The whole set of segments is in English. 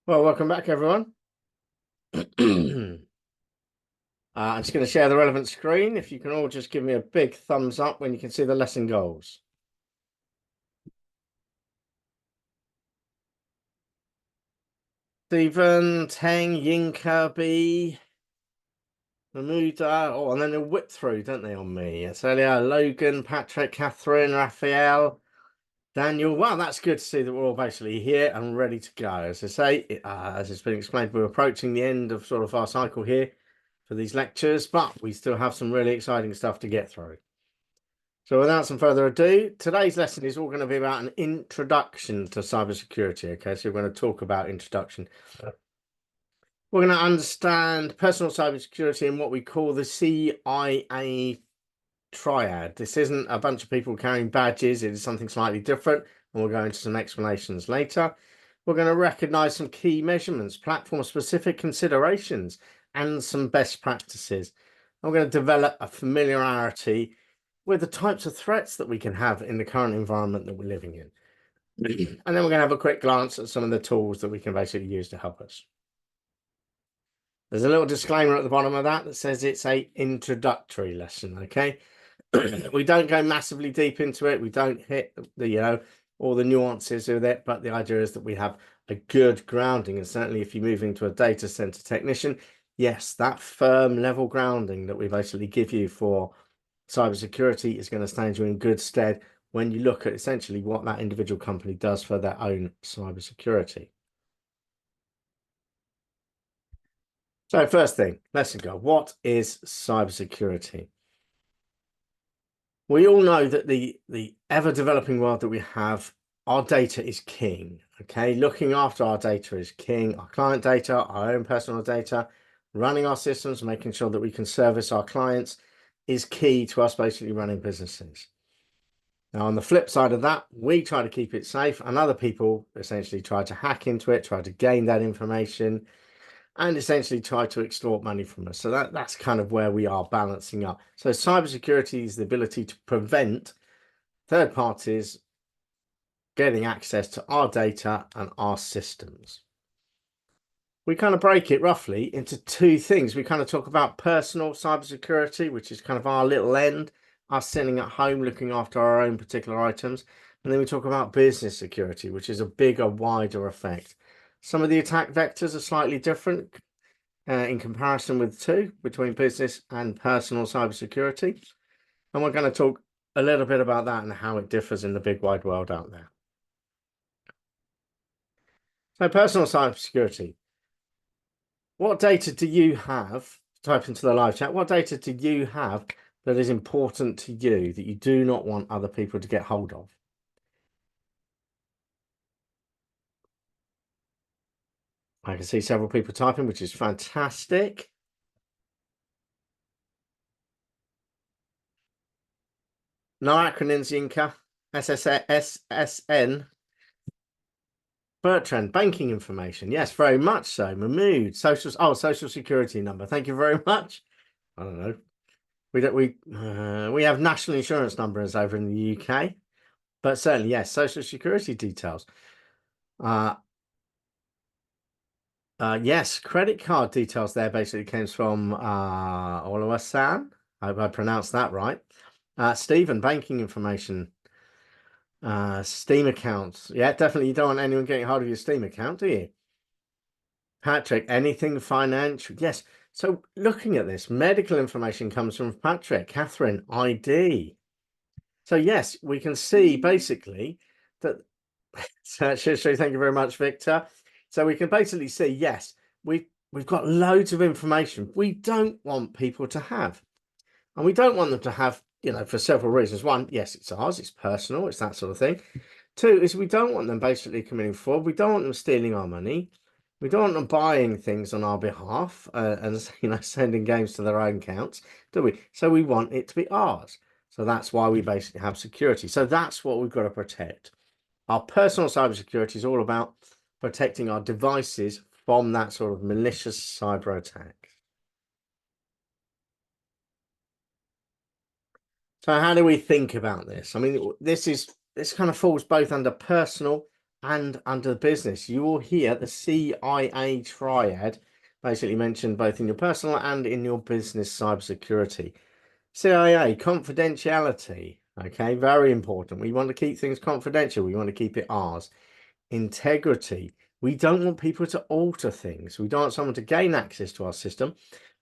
Well, welcome back, everyone. I'm just going to share the relevant screen. If you can all just give me a big thumbs up when you can see the lesson goals. Stephen, Teng, Yinka, B, Mahmuda, oh, and then they'll whip through, don't they, on me? Celia, Logan, Patrick, Catherine, Raphael, Daniel. Wow, that's good to see that we're all basically here and ready to go. As I say, as it's been explained, we're approaching the end of sort of our cycle here for these lectures, but we still have some really exciting stuff to get through. So without some further ado, today's lesson is all going to be about an introduction to cybersecurity. Okay, so we're going to talk about introduction. We're going to understand personal cybersecurity and what we call the CIA Triad. This isn't a bunch of people carrying badges. It is something slightly different, and we'll go into some explanations later. We're going to recognize some key measurements, platform-specific considerations, and some best practices. And we're going to develop a familiarity with the types of threats that we can have in the current environment that we're living in. And then we're going to have a quick glance at some of the tools that we can basically use to help us. There's a little disclaimer at the bottom of that says it's a introductory lesson, okay? We don't go massively deep into it. We don't hit the, all the nuances of it, but the idea is that we have a good grounding. And certainly if you move into a data center technician, yes, that firm level grounding that we basically give you for cybersecurity is going to stand you in good stead when you look at essentially what that individual company does for their own cybersecurity. So first thing, let's go. What is cybersecurity? We all know that the ever-developing world that we have, our data is king. Okay, looking after our data is king. Our client data, our own personal data, running our systems, making sure that we can service our clients is key to us basically running businesses. Now, on the flip side of that, we try to keep it safe, and other people essentially try to hack into it, try to gain that information, and essentially try to extort money from us. So that's kind of where we are balancing up. So cybersecurity is the ability to prevent third parties getting access to our data and our systems. We kind of break it roughly into two things. We kind of talk about personal cybersecurity, which is kind of our little end, us sitting at home looking after our own particular items. And then we talk about business security, which is a bigger, wider effect. Some of the attack vectors are slightly different in comparison with two between business and personal cybersecurity. And we're going to talk a little bit about that and how it differs in the big wide world out there. So personal cybersecurity. What data do you have? Type into the live chat. What data do you have that is important to you that you do not want other people to get hold of? I can see several people typing, which is fantastic. No acronyms, Yinka. SSN. Bertrand, banking information. Yes, very much so. Mahmood, social security number. Thank you very much. I don't know. We have national insurance numbers over in the UK, but certainly yes, social security details. Yes, credit card details there basically comes from Oluwasan. I hope I pronounced that right. Stephen, banking information. Steam accounts. Yeah, definitely you don't want anyone getting hold of your Steam account, do you? Patrick, anything financial? Yes. So looking at this, medical information comes from Patrick. Catherine, ID. So yes, we can see basically that. So thank you very much, Victor. So we can basically see, yes, we've got loads of information we don't want people to have. And we don't want them to have, for several reasons. One, yes, it's ours, it's personal, it's that sort of thing. Two, is we don't want them basically committing fraud. We don't want them stealing our money. We don't want them buying things on our behalf and sending games to their own accounts, do we? So we want it to be ours. So that's why we basically have security. So that's what we've got to protect. Our personal cybersecurity is all about protecting our devices from that sort of malicious cyber attack. So how do we think about this? I mean, this kind of falls both under personal and under the business, you will hear the CIA Triad basically mentioned both in your personal and in your business cybersecurity. CIA, confidentiality. Okay, very important. We want to keep things confidential. We want to keep it ours. Integrity. We don't want people to alter things. We don't want someone to gain access to our system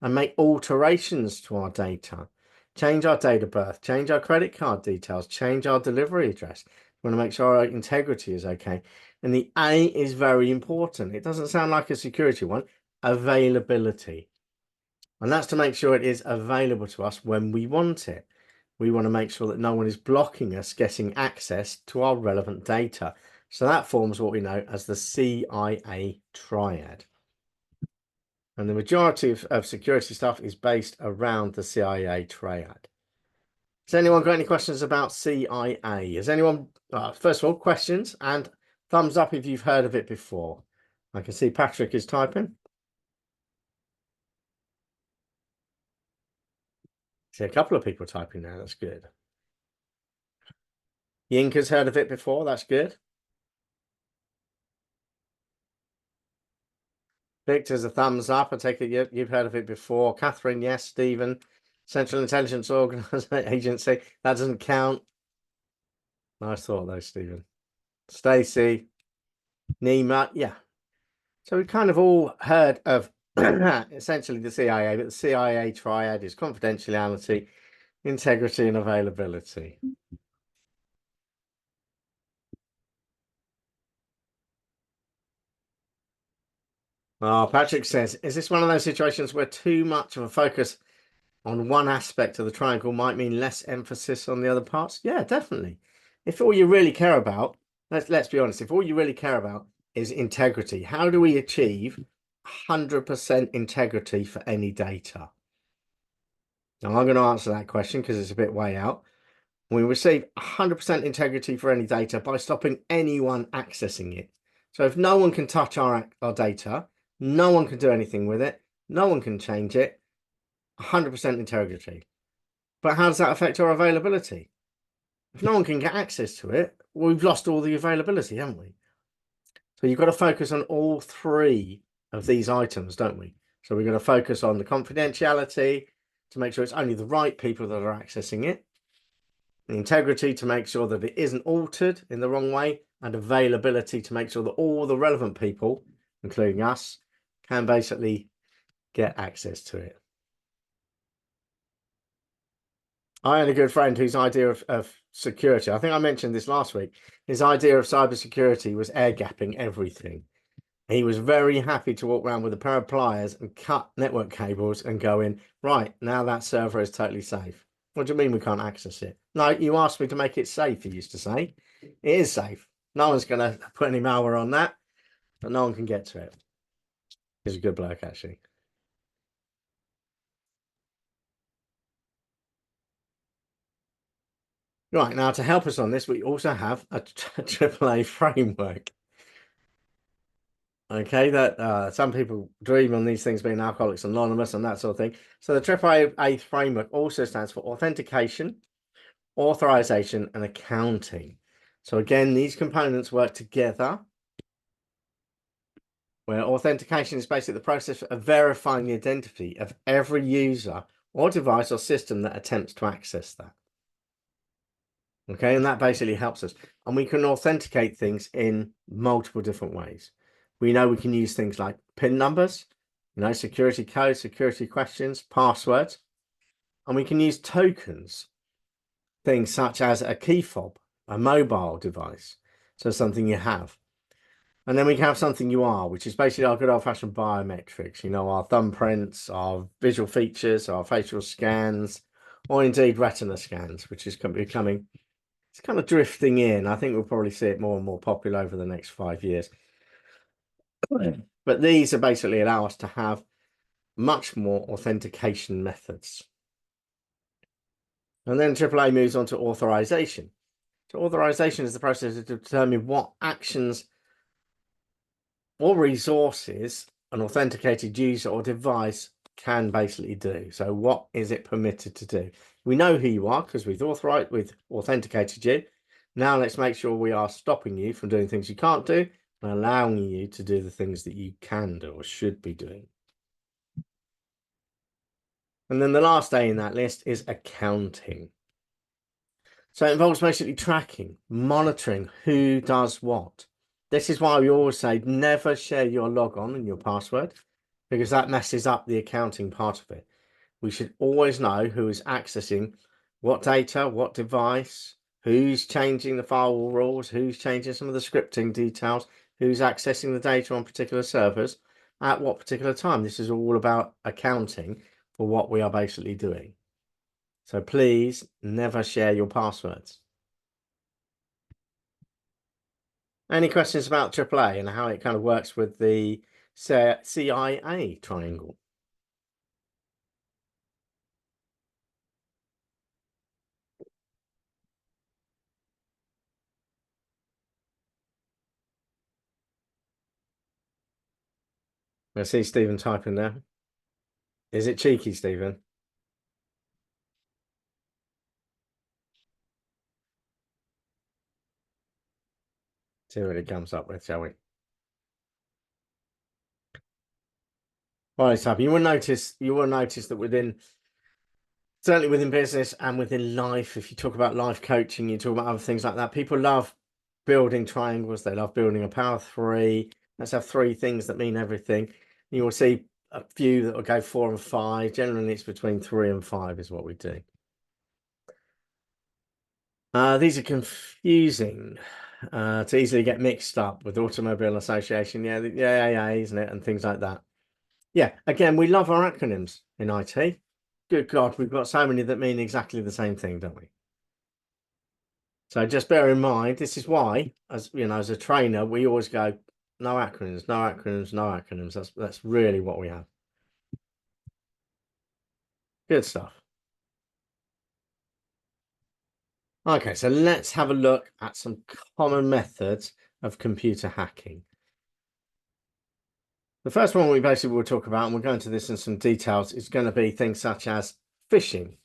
and make alterations to our data. Change our date of birth, change our credit card details, change our delivery address. We want to make sure our integrity is okay. And the A is very important. It doesn't sound like a security one. Availability. And that's to make sure it is available to us when we want it. We want to make sure that no one is blocking us getting access to our relevant data. So that forms what we know as the CIA Triad. And the majority of security stuff is based around the CIA Triad. Has anyone got any questions about CIA? Has anyone, first of all, questions and thumbs up if you've heard of it before. I can see Patrick is typing. See a couple of people typing now. That's good. Yink has heard of it before. That's good. Victor's a thumbs up. I take it you've heard of it before. Catherine, yes. Stephen, Central Intelligence Agency. That doesn't count. Nice thought, though, Stephen. Stacey, Nima, yeah. So we kind of all heard of essentially the CIA, but the CIA Triad is confidentiality, integrity, and availability. Oh, Patrick says, is this one of those situations where too much of a focus on one aspect of the triangle might mean less emphasis on the other parts? Yeah, definitely. If all you really care about, let's be honest, if all you really care about is integrity, how do we achieve 100% integrity for any data? Now, I'm going to answer that question because it's a bit way out. We receive 100% integrity for any data by stopping anyone accessing it. So if no one can touch our data, no one can do anything with it, no one can change it, 100% integrity. But how does that affect our availability? If no one can get access to it, we've lost all the availability, haven't we? So you've got to focus on all three of these items, don't we? So we've got to focus on the confidentiality to make sure it's only the right people that are accessing it, the integrity to make sure that it isn't altered in the wrong way, and availability to make sure that all the relevant people, including us, can basically get access to it. I had a good friend whose idea of security, I think I mentioned this last week, his idea of cybersecurity was air gapping everything. He was very happy to walk around with a pair of pliers and cut network cables and go in, right, now that server is totally safe. What do you mean we can't access it? No, you asked me to make it safe, he used to say. It is safe. No one's going to put any malware on that, but no one can get to it. He's a good bloke, actually. Right, now to help us on this, we also have a AAA framework. Okay, that some people dream on these things being Alcoholics Anonymous and that sort of thing. So the AAA framework also stands for authentication, authorization, and accounting. So again, these components work together, where authentication is basically the process of verifying the identity of every user or device or system that attempts to access that. Okay, and that basically helps us. And we can authenticate things in multiple different ways. We know we can use things like PIN numbers, security codes, security questions, passwords, and we can use tokens, things such as a key fob, a mobile device, so something you have. And then we can have something you are, which is basically our good old-fashioned biometrics, our thumbprints, our visual features, our facial scans, or indeed retina scans, which is becoming, it's kind of drifting in. I think we'll probably see it more and more popular over the next 5 years. But these are basically allow us to have much more authentication methods. And then AAA moves on to authorization. So authorization is the process to determine what actions or resources an authenticated user or device can basically do. So what is it permitted to do? We know who you are because we've authenticated you. Now let's make sure we are stopping you from doing things you can't do and allowing you to do the things that you can do or should be doing. And then the last A in that list is accounting. So it involves basically tracking, monitoring who does what. This is why we always say never share your logon and your password, because that messes up the accounting part of it. We should always know who is accessing what data, what device, who's changing the firewall rules, who's changing some of the scripting details, who's accessing the data on particular servers at what particular time. This is all about accounting for what we are basically doing. So please never share your passwords. Any questions about AAA and how it kind of works with the CIA triangle? I see Stephen typing there. Is it cheeky, Stephen? See what it comes up with, shall we? Well, it's happy. You will notice that certainly within business and within life, if you talk about life coaching, you talk about other things like that, people love building triangles. They love building a power three. Let's have three things that mean everything. You will see a few that will go 4 and 5. Generally, it's between 3 and 5 is what we do. These are confusing to easily get mixed up with Automobile Association. Yeah, isn't it? And things like that. Yeah, again, we love our acronyms in IT. Good God, we've got so many that mean exactly the same thing, don't we? So just bear in mind, this is why, as you know, as a trainer, we always go, no acronyms, no acronyms, no acronyms. That's really what we have. Good stuff. Okay, so let's have a look at some common methods of computer hacking. The first one we basically will talk about, and we'll go into this in some details, is going to be things such as phishing.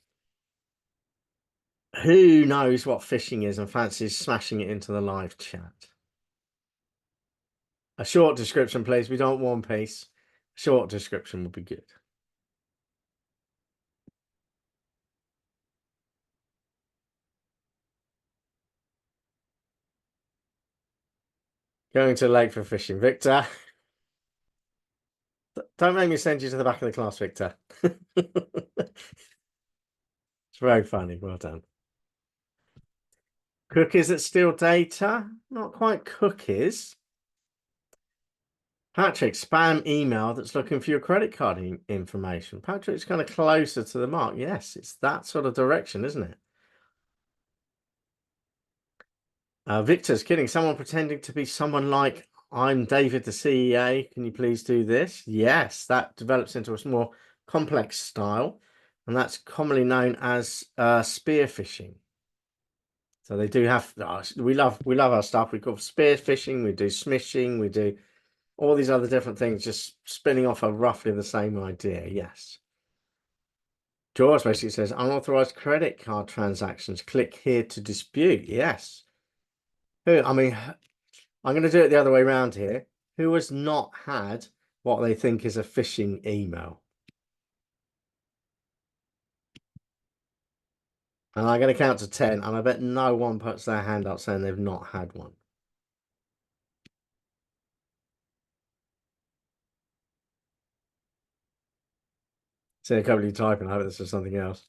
Who knows what phishing is and fancies smashing it into the live chat? A short description, please. We don't want One Piece. A short description would be good. Going to the lake for fishing. Victor, don't make me send you to the back of the class, Victor. It's very funny. Well done. Cookies that steal data? Not quite cookies. Patrick, spam email that's looking for your credit card information. Patrick's kind of closer to the mark. Yes, it's that sort of direction, isn't it? Victor's kidding. Someone pretending to be someone like, I'm David, the CEA. Can you please do this? Yes, that develops into a more complex style, and that's commonly known as spear phishing. So they do have. We love our stuff. We call spear phishing. We do smishing. We do all these other different things, just spinning off of roughly the same idea. Yes. George basically says unauthorized credit card transactions. Click here to dispute. Yes. I mean, I'm going to do it the other way around here. Who has not had what they think is a phishing email? And I'm going to count to 10, and I bet no one puts their hand up saying they've not had one. See a couple of you typing. I hope this is something else.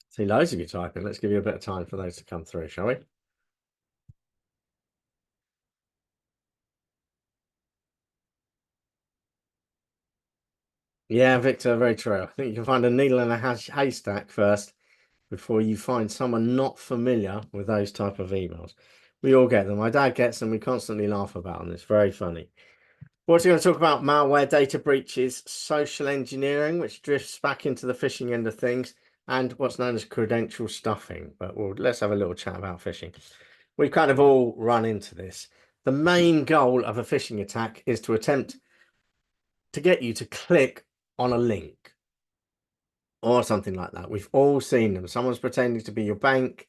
See loads of you typing. Let's give you a bit of time for those to come through, shall we? Yeah, Victor, very true. I think you can find a needle in a haystack first before you find someone not familiar with those type of emails. We all get them. My dad gets them. We constantly laugh about them. It's very funny. We're also going to talk about malware, data breaches, social engineering, which drifts back into the phishing end of things, and what's known as credential stuffing. But let's have a little chat about phishing. We've kind of all run into this. The main goal of a phishing attack is to attempt to get you to click on a link. or something like that. We've all seen them. Someone's pretending to be your bank,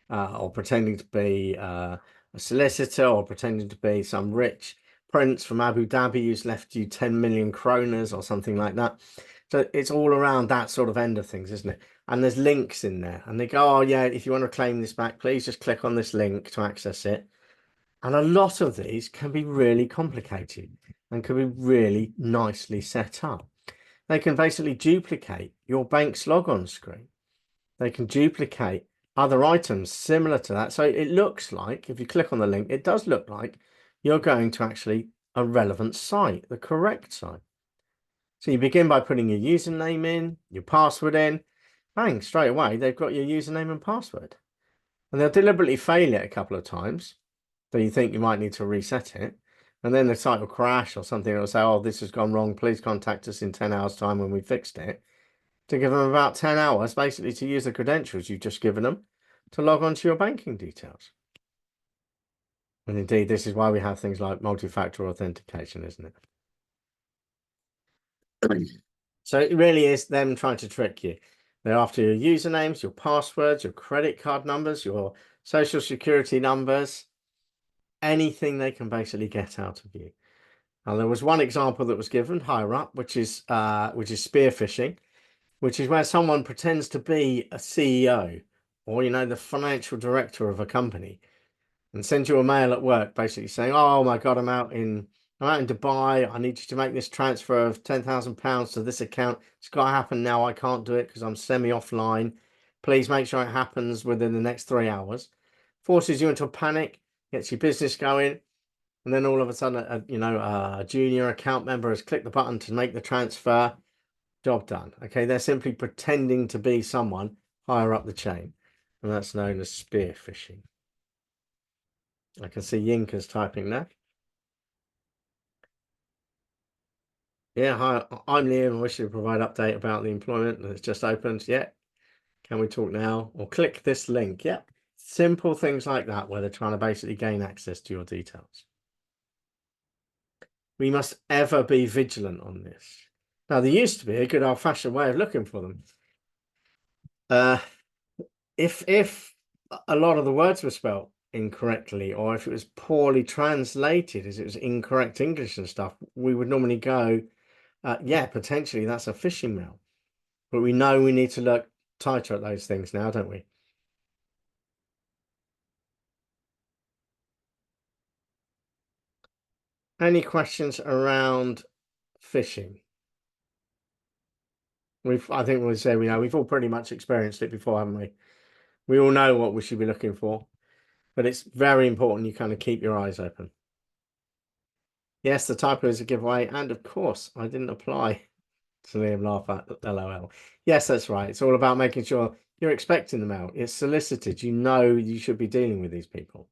or pretending to be a solicitor, or pretending to be some rich prince from Abu Dhabi who's left you 10 million kroners or something like that. So it's all around that sort of end of things, isn't it? And there's links in there, and they go, oh yeah, if you want to claim this back, please just click on this link to access it. And a lot of these can be really complicated and can be really nicely set up. They can basically duplicate your bank's logon screen. They can duplicate other items similar to that. So it looks like, if you click on the link, it does look like you're going to actually a relevant site, the correct site. So you begin by putting your username in, your password in, bang, straight away, they've got your username and password. And they'll deliberately fail it a couple of times. So you think you might need to reset it. And then the site will crash or something. It'll say, oh, this has gone wrong. Please contact us in 10 hours time when we fixed it. To give them about 10 hours, basically, to use the credentials you've just given them to log on to your banking details. And indeed, this is why we have things like multi-factor authentication, isn't it? So it really is them trying to trick you. They're after your usernames, your passwords, your credit card numbers, your social security numbers, anything they can basically get out of you. Now, there was one example that was given higher up, which is spear phishing, which is where someone pretends to be a CEO or, the financial director of a company and sends you a mail at work basically saying, oh my God, I'm out in Dubai. I need you to make this transfer of £10,000 to this account. It's got to happen now. I can't do it because I'm semi-offline. Please make sure it happens within the next 3 hours. Forces you into a panic, gets your business going. And then all of a sudden, a junior account member has clicked the button to make the transfer. Job done. Okay, they're simply pretending to be someone higher up the chain. And that's known as spear phishing. I can see Yinka's typing now. Yeah, hi, I'm Liam. I wish to provide update about the employment that's just opened. Yeah. Can we talk now? Or click this link. Yeah. Simple things like that where they're trying to basically gain access to your details. We must ever be vigilant on this. Now, there used to be a good old-fashioned way of looking for them. If a lot of the words were spelled incorrectly, or if it was poorly translated, as it was incorrect English and stuff, we would normally go, yeah, potentially that's a phishing mail. But we know we need to look tighter at those things now, don't we? Any questions around phishing? I think we'll say we've all pretty much experienced it before, haven't we? We all know what we should be looking for, but it's very important you kind of keep your eyes open. Yes, the typo is a giveaway, and of course, I didn't apply to Liam laugh at LOL. Yes, that's right. It's all about making sure you're expecting them out. It's solicited. You know you should be dealing with these people.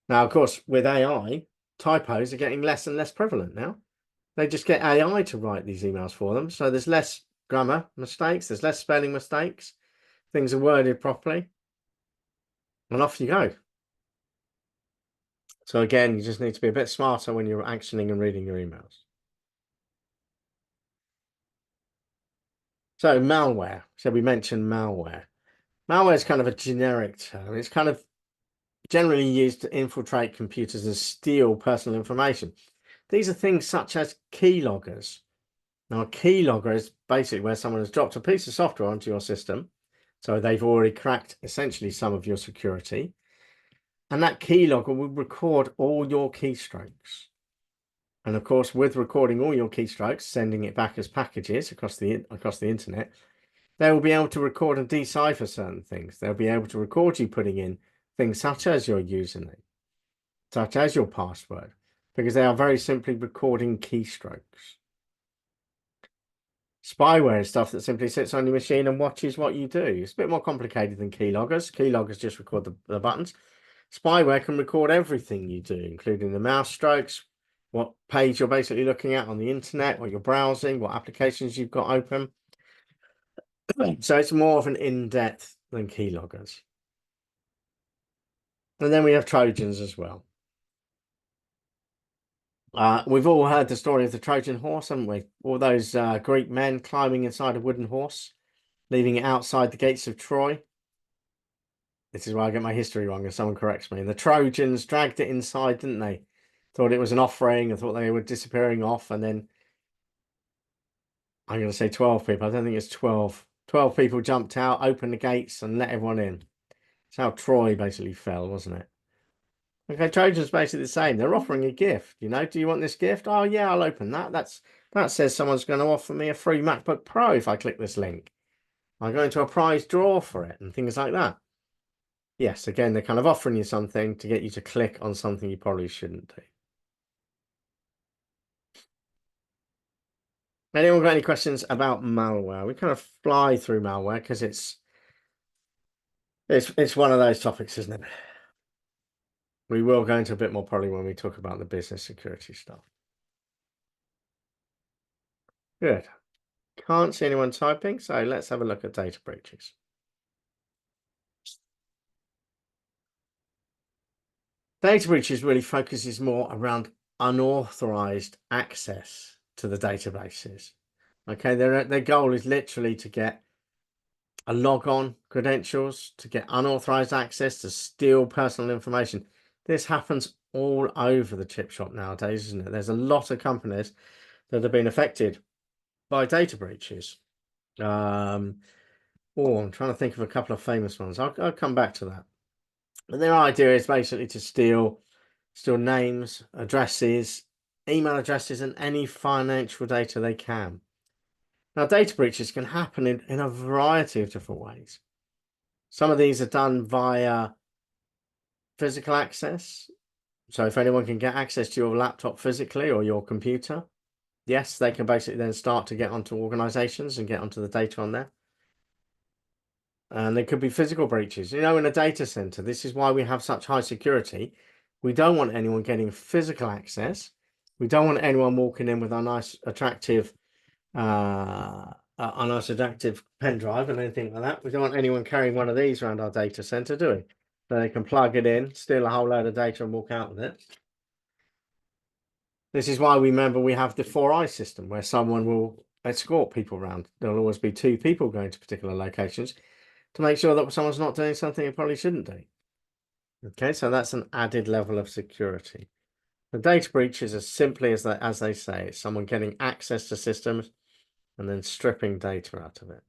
Now, of course, with AI, typos are getting less and less prevalent now. They just get AI to write these emails for them. So there's less grammar mistakes, there's less spelling mistakes, things are worded properly, and off you go. So again, you just need to be a bit smarter when you're actioning and reading your emails. So malware. So we mentioned malware. Malware is kind of a generic term. It's kind of generally used to infiltrate computers and steal personal information. These are things such as keyloggers. Now, a keylogger is basically where someone has dropped a piece of software onto your system. So they've already cracked essentially some of your security. And that keylogger will record all your keystrokes. And of course, with recording all your keystrokes, sending it back as packages across the internet, they will be able to record and decipher certain things. They'll be able to record you putting in things such as your username, such as your password, because they are very simply recording keystrokes. Spyware is stuff that simply sits on your machine and watches what you do. It's a bit more complicated than keyloggers. Keyloggers just record the buttons. Spyware can record everything you do, including the mouse strokes, what page you're basically looking at on the internet, what you're browsing, what applications you've got open. So it's more of an in-depth than keyloggers. And then we have Trojans as well. We've all heard the story of the Trojan horse, haven't we? All those Greek men climbing inside a wooden horse, leaving it outside the gates of Troy. This is why I get my history wrong if someone corrects me. And the Trojans dragged it inside, didn't they? Thought it was an offering and thought they were disappearing off. And then I'm going to say 12 people. I don't think it's 12. 12 people jumped out, opened the gates and let everyone in. That's how Troy basically fell, wasn't it? Okay, Trojan's basically the same. They're offering a gift. You know, do you want this gift? Oh yeah, I'll open that. That says someone's going to offer me a free MacBook Pro if I click this link. I go into a prize draw for it and things like that. Yes, again, they're kind of offering you something to get you to click on something you probably shouldn't do. Anyone got any questions about malware? We kind of fly through malware because it's one of those topics, isn't it? We will go into a bit more probably when we talk about the business security stuff. Good. Can't see anyone typing, so let's have a look at data breaches. Data breaches really focuses more around unauthorized access to the databases. Okay, their goal is literally to get a log-on credentials, to get unauthorized access, to steal personal information. This happens all over the chip shop nowadays, isn't it? There's a lot of companies that have been affected by data breaches. I'm trying to think of a couple of famous ones. I'll come back to that. And their idea is basically to steal names, addresses, email addresses, and any financial data they can. Now, data breaches can happen in a variety of different ways. Some of these are done via physical access. So if anyone can get access to your laptop physically or your computer, yes, they can basically then start to get onto organizations and get onto the data on there. And there could be physical breaches. You know, in a data center, this is why we have such high security. We don't want anyone getting physical access. We don't want anyone walking in with a nice, attractive pen drive and anything like that. We don't want anyone carrying one of these around our data center, do we? So they can plug it in, steal a whole load of data and walk out with it. This is why we have the 4i system where someone will escort people around. There'll always be 2 people going to particular locations to make sure that someone's not doing something they probably shouldn't do. Okay, so that's an added level of security. The data breach is as simply as that, as they say, it's someone getting access to systems and then stripping data out of it.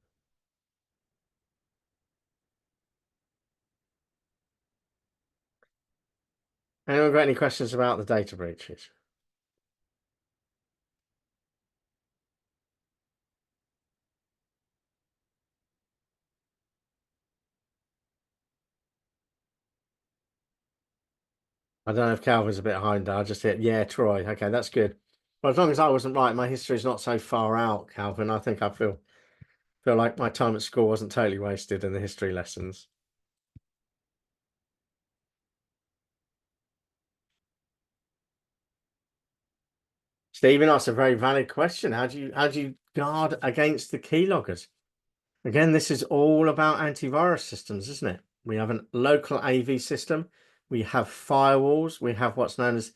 Anyone got any questions about the data breaches? I don't know if Calvin's a bit behind. I just hit, yeah, Troy. Okay, that's good. Well, as long as I wasn't right, my history's not so far out, Calvin. I think I feel like my time at school wasn't totally wasted in the history lessons. Stephen, that's a very valid question. How do you guard against the keyloggers? Again, this is all about antivirus systems, isn't it? We have a local AV system. We have firewalls. We have what's known as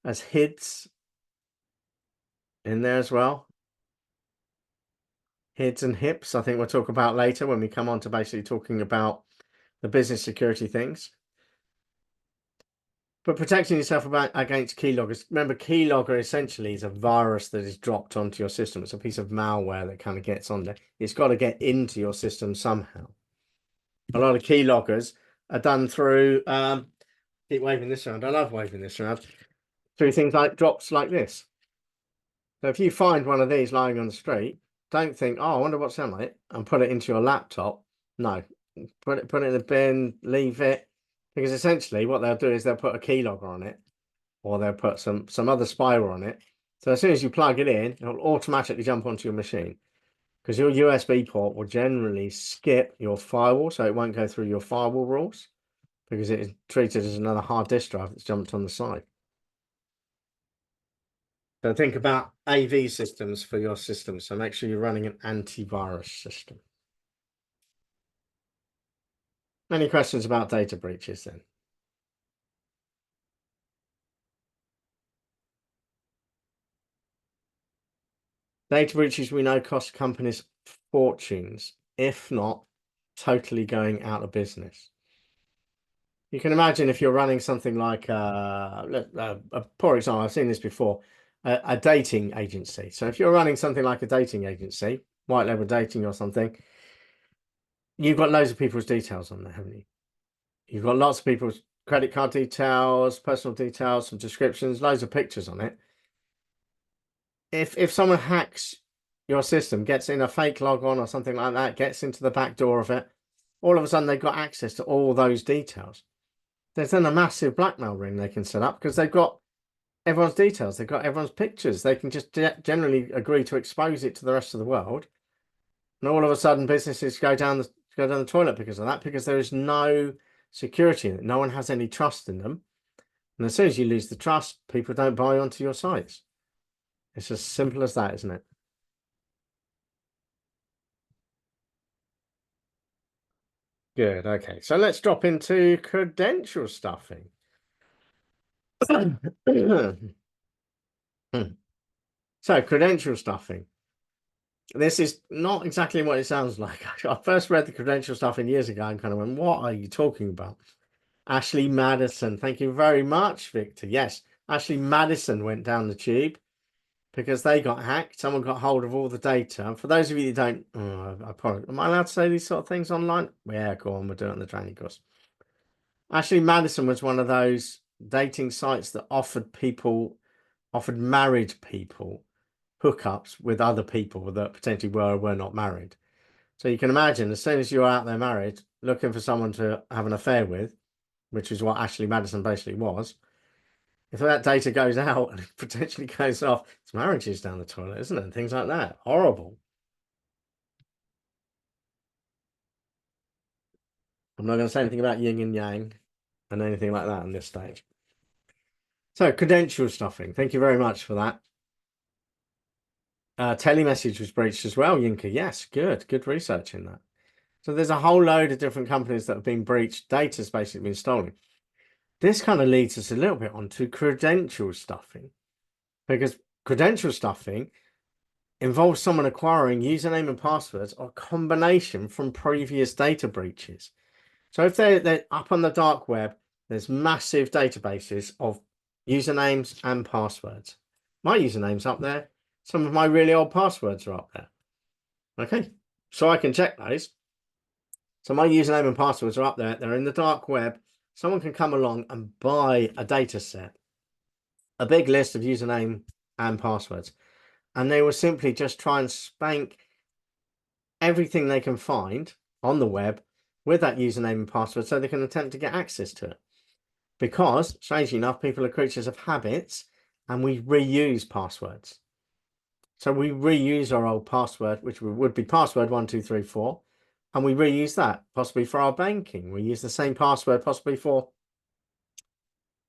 HIDs in there as well. HIDs and HIPs, I think we'll talk about later when we come on to basically talking about the business security things. But protecting yourself against keyloggers. Remember, keylogger essentially is a virus that is dropped onto your system. It's a piece of malware that kind of gets on there. It's got to get into your system somehow. A lot of keyloggers are done through, keep waving this around. I love waving this around. Through things like drops like this. So if you find one of these lying on the street, don't think, oh, I wonder what's on it, and put it into your laptop. No, put it in the bin, leave it, because essentially what they'll do is they'll put a keylogger on it, or they'll put some other spyware on it. So as soon as you plug it in, it'll automatically jump onto your machine, because your USB port will generally skip your firewall, so it won't go through your firewall rules, because it is treated as another hard disk drive that's jumped on the side. So think about AV systems for your system. So make sure you're running an antivirus system. Any questions about data breaches then? Data breaches we know cost companies fortunes, if not totally going out of business. You can imagine if you're running something like a poor example, I've seen this before, a dating agency. So if you're running something like a dating agency, white label dating or something, you've got loads of people's details on there, haven't you? You've got lots of people's credit card details, personal details, some descriptions, loads of pictures on it. If someone hacks your system, gets in a fake logon or something like that, gets into the back door of it, all of a sudden they've got access to all those details. There's then a massive blackmail ring they can set up because they've got everyone's details, they've got everyone's pictures. They can just generally agree to expose it to the rest of the world, and all of a sudden businesses go down the toilet because of that, because there is no security in it. No one has any trust in them, and as soon as you lose the trust, people don't buy onto your sites. It's as simple as that, isn't it? Good. Okay, so let's drop into credential stuffing. So credential stuffing. This is not exactly what it sounds like. I first read the credential stuffing years ago and kind of went, what are you talking about? Ashley Madison. Thank you very much, Victor. Yes, Ashley Madison went down the tube because they got hacked. Someone got hold of all the data. And for those of you that don't, am I allowed to say these sort of things online? Yeah, go on, we'll do it on the training course. Ashley Madison was one of those dating sites that offered married people hookups with other people that potentially were or were not married. So you can imagine, as soon as you're out there married, looking for someone to have an affair with, which is what Ashley Madison basically was, if that data goes out and it potentially goes off, it's marriages down the toilet, isn't it? And things like that. Horrible. I'm not going to say anything about yin and yang and anything like that on this stage. So, credential stuffing. Thank you very much for that. Telemessage was breached as well, Yinka. Yes, good research in that. So there's a whole load of different companies that have been breached. Data's basically been stolen. This kind of leads us a little bit onto credential stuffing, because credential stuffing involves someone acquiring username and passwords or a combination from previous data breaches. So if they're up on the dark web, there's massive databases of usernames and passwords. My username's up there. Some of my really old passwords are up there. Okay, so I can check those. So my username and passwords are up there. They're in the dark web. Someone can come along and buy a data set, a big list of username and passwords, and they will simply just try and spank everything they can find on the web with that username and password so they can attempt to get access to it. Because, strangely enough, people are creatures of habits and we reuse passwords. So we reuse our old password, which would be password 1234, and we reuse that possibly for our banking. We use the same password possibly for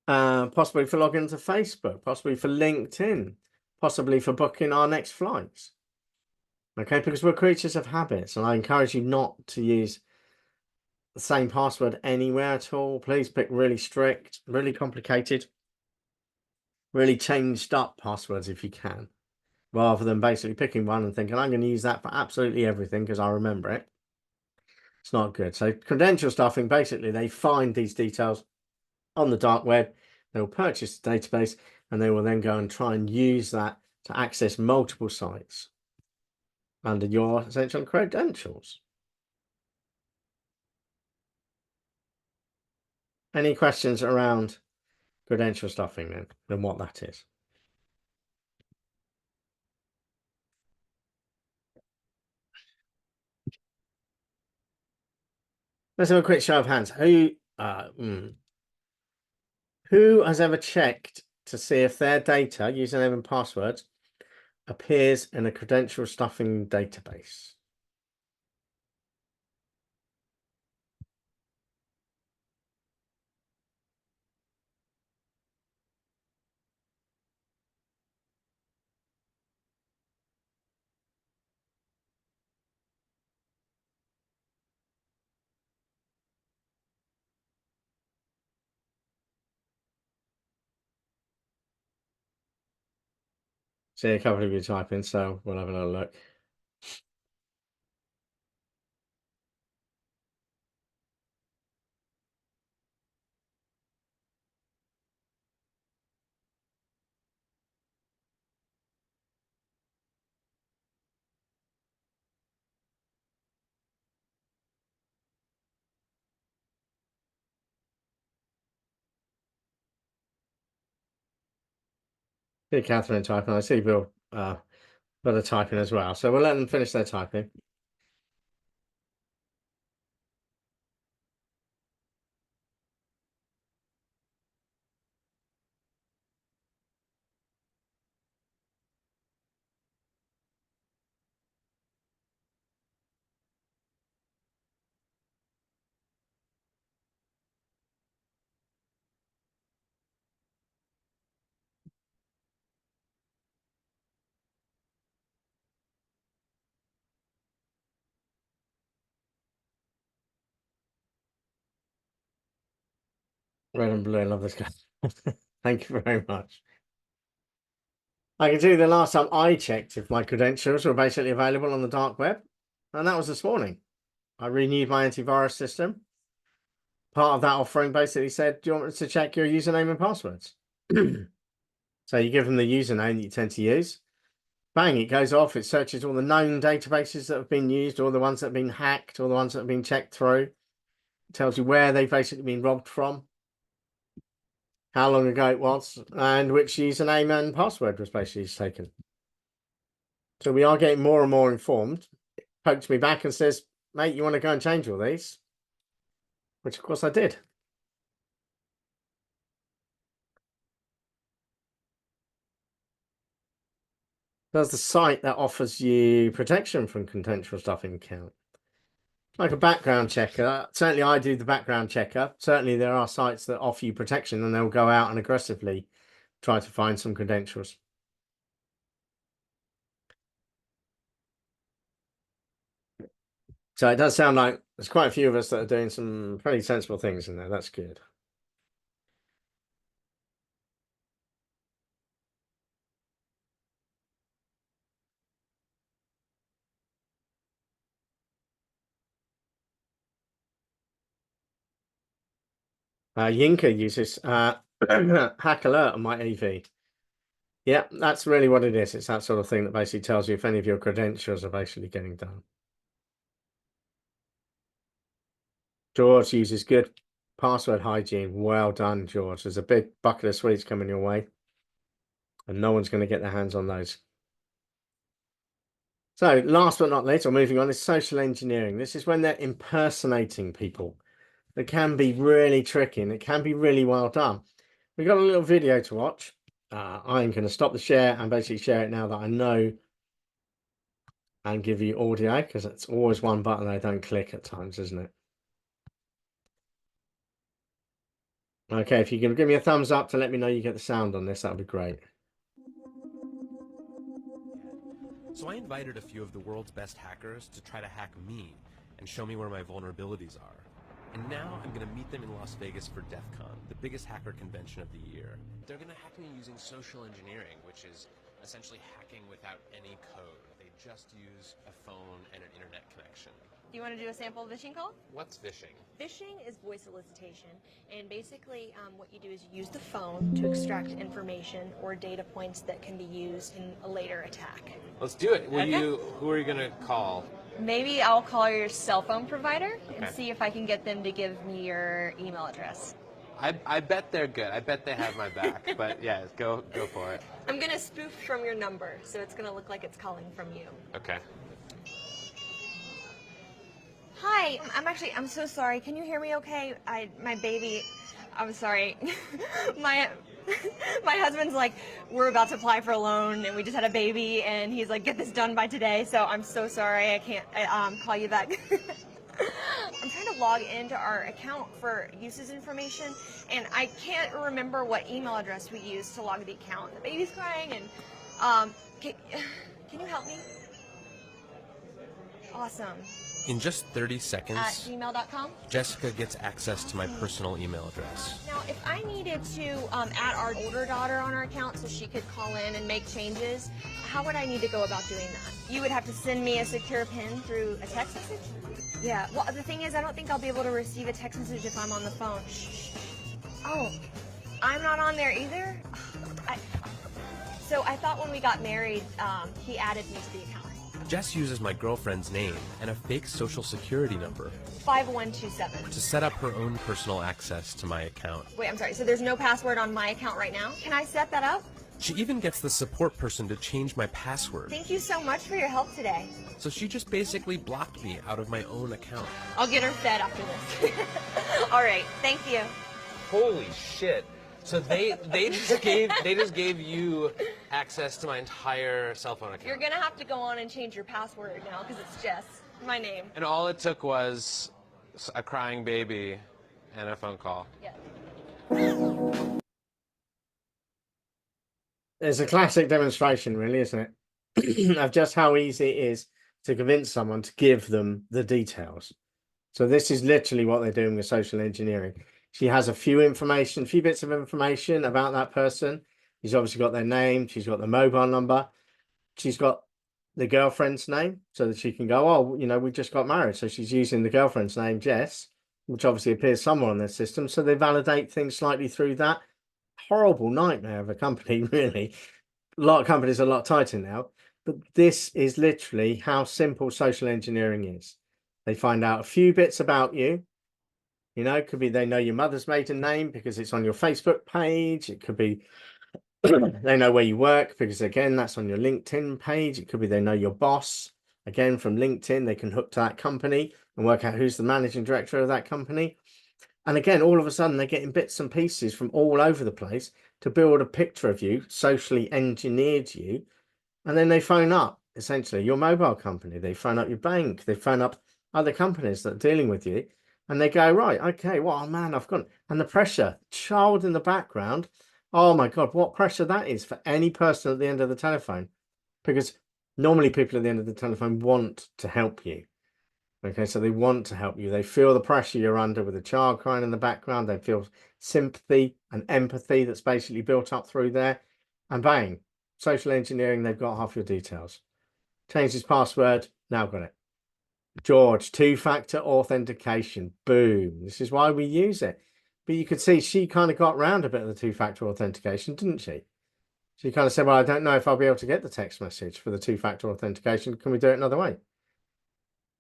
login to Facebook, possibly for LinkedIn, possibly for booking our next flights. Okay, because we're creatures of habits, and I encourage you not to use the same password anywhere at all. Please pick really strict, really complicated, really changed up passwords if you can, rather than basically picking one and thinking, I'm going to use that for absolutely everything because I remember it. It's not good. So credential stuffing, basically, they find these details on the dark web, they'll purchase the database, and they will then go and try and use that to access multiple sites under your essential credentials. Any questions around credential stuffing then, and what that is? Let's have a quick show of hands. Who has ever checked to see if their data, username and passwords, appears in a credential stuffing database? See a couple of you typing, so we'll have a little look. See Catherine typing. I see Bill are typing as well. So we'll let them finish their typing. Red and blue, I love this guy. Thank you very much. I can tell you the last time I checked if my credentials were basically available on the dark web, and that was this morning. I renewed my antivirus system. Part of that offering basically said, do you want me to check your username and passwords? So you give them the username that you tend to use. Bang, it goes off. It searches all the known databases that have been used, all the ones that have been hacked, all the ones that have been checked through. It tells you where they've basically been robbed from, how long ago it was, and which username and password was basically taken. So we are getting more and more informed. It pokes me back and says, mate, you want to go and change all these? Which, of course, I did. Does the site that offers you protection from contentious stuff in count? Like a background checker. Certainly I do the background checker. Certainly there are sites that offer you protection and they'll go out and aggressively try to find some credentials. So it does sound like there's quite a few of us that are doing some pretty sensible things in there. That's good. Yinka uses Hack Alert on my AV. Yeah, that's really what it is. It's that sort of thing that basically tells you if any of your credentials are basically getting done. George uses good password hygiene. Well done, George. There's a big bucket of sweets coming your way, and no one's going to get their hands on those. So last but not least, or moving on, is social engineering. This is when they're impersonating people. It can be really tricky and it can be really well done. We've got a little video to watch. I'm going to stop the share and basically share it now that I know and give you audio, because it's always one button I don't click at times, isn't it? Okay, if you can give me a thumbs up to let me know you get the sound on this, that would be great. So I invited a few of the world's best hackers to try to hack me and show me where my vulnerabilities are. And now I'm going to meet them in Las Vegas for DEF CON, the biggest hacker convention of the year. They're going to hack me using social engineering, which is essentially hacking without any code. They just use a phone and an internet connection. Do you want to do a sample phishing call? What's phishing? Phishing is voice solicitation, and basically what you do is you use the phone to extract information or data points that can be used in a later attack. Let's do it. Okay. Who are you going to call? Maybe I'll call your cell phone provider and Okay. see if I can get them to give me your email address. I bet they're good. I bet they have my back. But yeah, go for it. I'm going to spoof from your number, so it's going to look like it's calling from you. Okay. Hi, I'm so sorry. Can you hear me okay? My baby, I'm sorry. my husband's like, we're about to apply for a loan and we just had a baby and he's like, get this done by today. So I'm so sorry. I can't call you back. I'm trying to log into our account for uses information and I can't remember what email address we used to log the account. The baby's crying and can you help me? Awesome. In just 30 seconds, at gmail.com. Jessica gets access to my personal email address. Now, if I needed to add our older daughter on our account so she could call in and make changes, how would I need to go about doing that? You would have to send me a secure PIN through a text message? Yeah, well, the thing is, I don't think I'll be able to receive a text message if I'm on the phone. Shh. Oh, I'm not on there either? So I thought when we got married, he added me to the account. Jess uses my girlfriend's name and a fake social security number 5127. to set up her own personal access to my account. Wait, I'm sorry, so there's no password on my account right now? Can I set that up? She even gets the support person to change my password. Thank you so much for your help today. So she just basically blocked me out of my own account. I'll get her fed after this. All right, thank you. Holy shit. So they just gave you access to my entire cell phone account. You're gonna have to go on and change your password now because it's Jess, my name. And all it took was a crying baby and a phone call. Yeah. It's a classic demonstration, really, isn't it? Of just how easy it is to convince someone to give them the details. So this is literally what they're doing with social engineering. She has a few bits of information about that person. She's obviously got their name. She's got the mobile number. She's got the girlfriend's name so that she can go, oh, you know, we just got married. So she's using the girlfriend's name, Jess, which obviously appears somewhere on their system. So they validate things slightly through that. Horrible nightmare of a company, really. A lot of companies are a lot tighter now. But this is literally how simple social engineering is. They find out a few bits about you. You know, it could be they know your mother's maiden name because it's on your Facebook page. It could be they know where you work because, again, that's on your LinkedIn page. It could be they know your boss. Again, from LinkedIn, they can hook to that company and work out who's the managing director of that company. And again, all of a sudden, they're getting bits and pieces from all over the place to build a picture of you, socially engineered you. And then they phone up, essentially, your mobile company. They phone up your bank. They phone up other companies that are dealing with you. And they go, right, okay, well, oh man, I've got, and the pressure, child in the background. Oh my God, what pressure that is for any person at the end of the telephone. Because normally people at the end of the telephone want to help you. Okay, so they want to help you. They feel the pressure you're under with a child crying in the background. They feel sympathy and empathy that's basically built up through there. And bang, social engineering, they've got half your details. Change his password, now got it. George, two-factor authentication. Boom. This is why we use it. But you could see she kind of got around a bit of the two-factor authentication, didn't she? She kind of said, well, I don't know if I'll be able to get the text message for the two-factor authentication. Can we do it another way?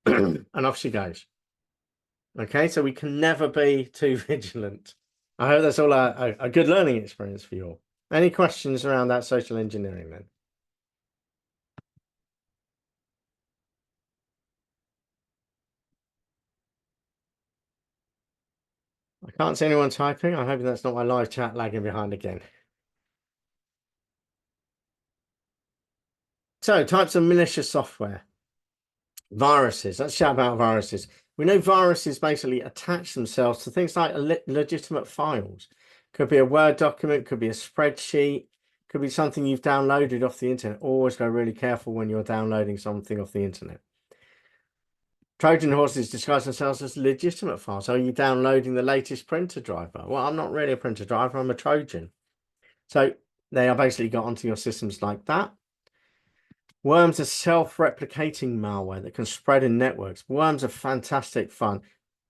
And off she goes. Okay, so we can never be too vigilant. I hope that's all a good learning experience for you all. Any questions around that social engineering then? I can't see anyone typing. I'm hoping that's not my live chat lagging behind again. So, types of malicious software. Viruses. Let's chat about viruses. We know viruses basically attach themselves to things like legitimate files. Could be a Word document, could be a spreadsheet, could be something you've downloaded off the internet. Always go really careful when you're downloading something off the internet. Trojan horses disguise themselves as legitimate files. Are you downloading the latest printer driver? Well, I'm not really a printer driver, I'm a Trojan. So they are basically got onto your systems like that. Worms are self-replicating malware that can spread in networks. Worms are fantastic fun.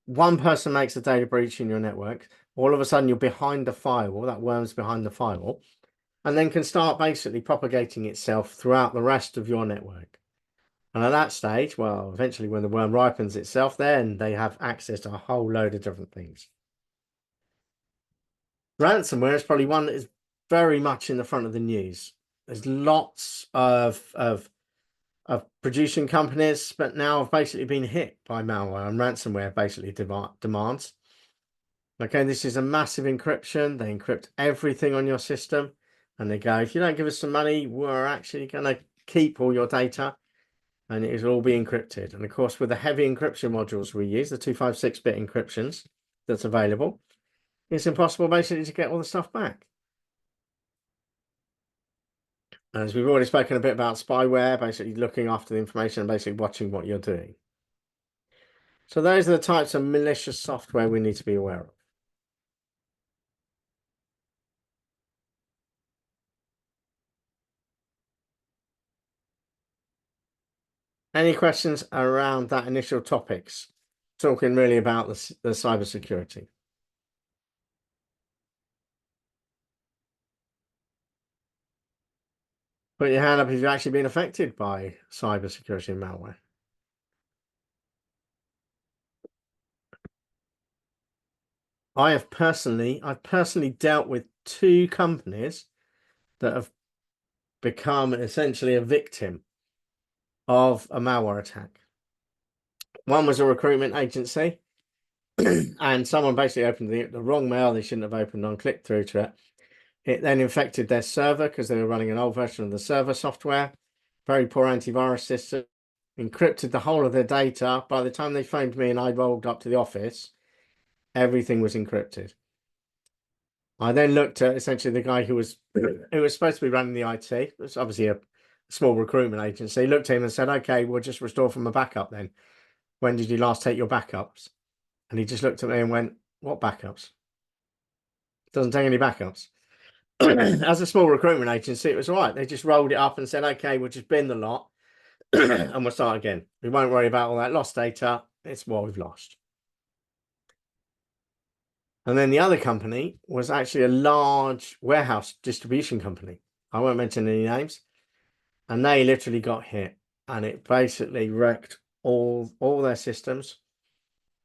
One person makes a data breach in your network. All of a sudden, you're behind the firewall. That worm's behind the firewall. And then can start basically propagating itself throughout the rest of your network. And at that stage, well, eventually when the worm ripens itself, then they have access to a whole load of different things. Ransomware is probably one that is very much in the front of the news. There's lots of producing companies, but now have basically been hit by malware and ransomware basically demands. Okay, this is a massive encryption. They encrypt everything on your system and they go, if you don't give us some money, we're actually going to keep all your data and it will all be encrypted. And of course, with the heavy encryption modules we use, the 256-bit encryptions that's available, it's impossible basically to get all the stuff back. As we've already spoken a bit about spyware, basically looking after the information and basically watching what you're doing. So those are the types of malicious software we need to be aware of. Any questions around that initial topics? Talking really about the cybersecurity. Put your hand up if you've actually been affected by cybersecurity and malware. I've personally dealt with 2 companies that have become essentially a victim of a malware attack. One was a recruitment agency, and someone basically opened the wrong mail they shouldn't have opened on, clicked through to it. It then infected their server because they were running an old version of the server software, very poor antivirus system, encrypted the whole of their data. By the time they phoned me and I rolled up to the office, everything was encrypted. I then looked at essentially the guy who was supposed to be running the IT. It was obviously a small recruitment agency. Looked at him and said, "Okay, we'll just restore from a backup then. When did you last take your backups?" And he just looked at me and went, "What backups? Doesn't take any backups." As a small recruitment agency, it was all right. They just rolled it up and said, "Okay, we'll just bin the lot and we'll start again. We won't worry about all that lost data. It's what we've lost." And then the other company was actually a large warehouse distribution company. I won't mention any names. And they literally got hit, and it basically wrecked all their systems.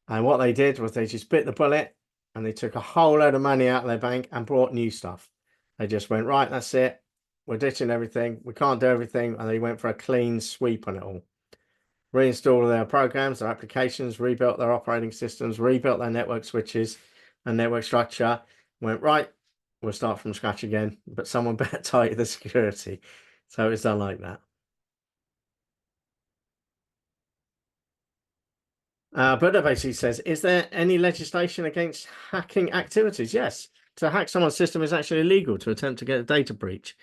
And what they did was they just bit the bullet and they took a whole load of money out of their bank and brought new stuff. They just went, "Right, that's it. We're ditching everything. We can't do everything." And they went for a clean sweep on it all. Reinstalled their programs, their applications, rebuilt their operating systems, rebuilt their network switches and network structure. Went, "Right, we'll start from scratch again, but someone better tighten the security." So it's done like that. But it basically says, "Is there any legislation against hacking activities?" Yes. To hack someone's system is actually illegal. To attempt to get a data breach.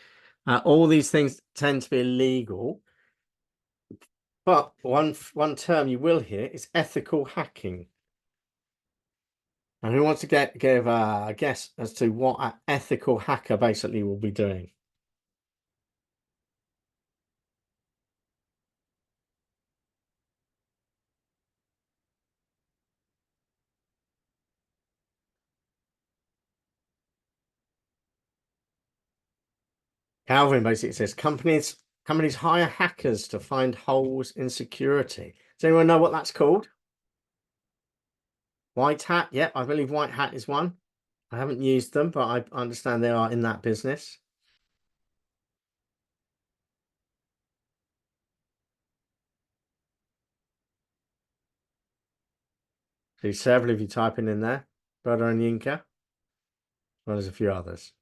All these things tend to be illegal. But one term you will hear is ethical hacking. And who wants to give a guess as to what an ethical hacker basically will be doing? Calvin basically says companies hire hackers to find holes in security. Does anyone know what that's called? White hat? Yep, I believe white hat is one. I haven't used them, but I understand they are in that business. See several of you typing in there. Brother and Yinka, as well as a few others.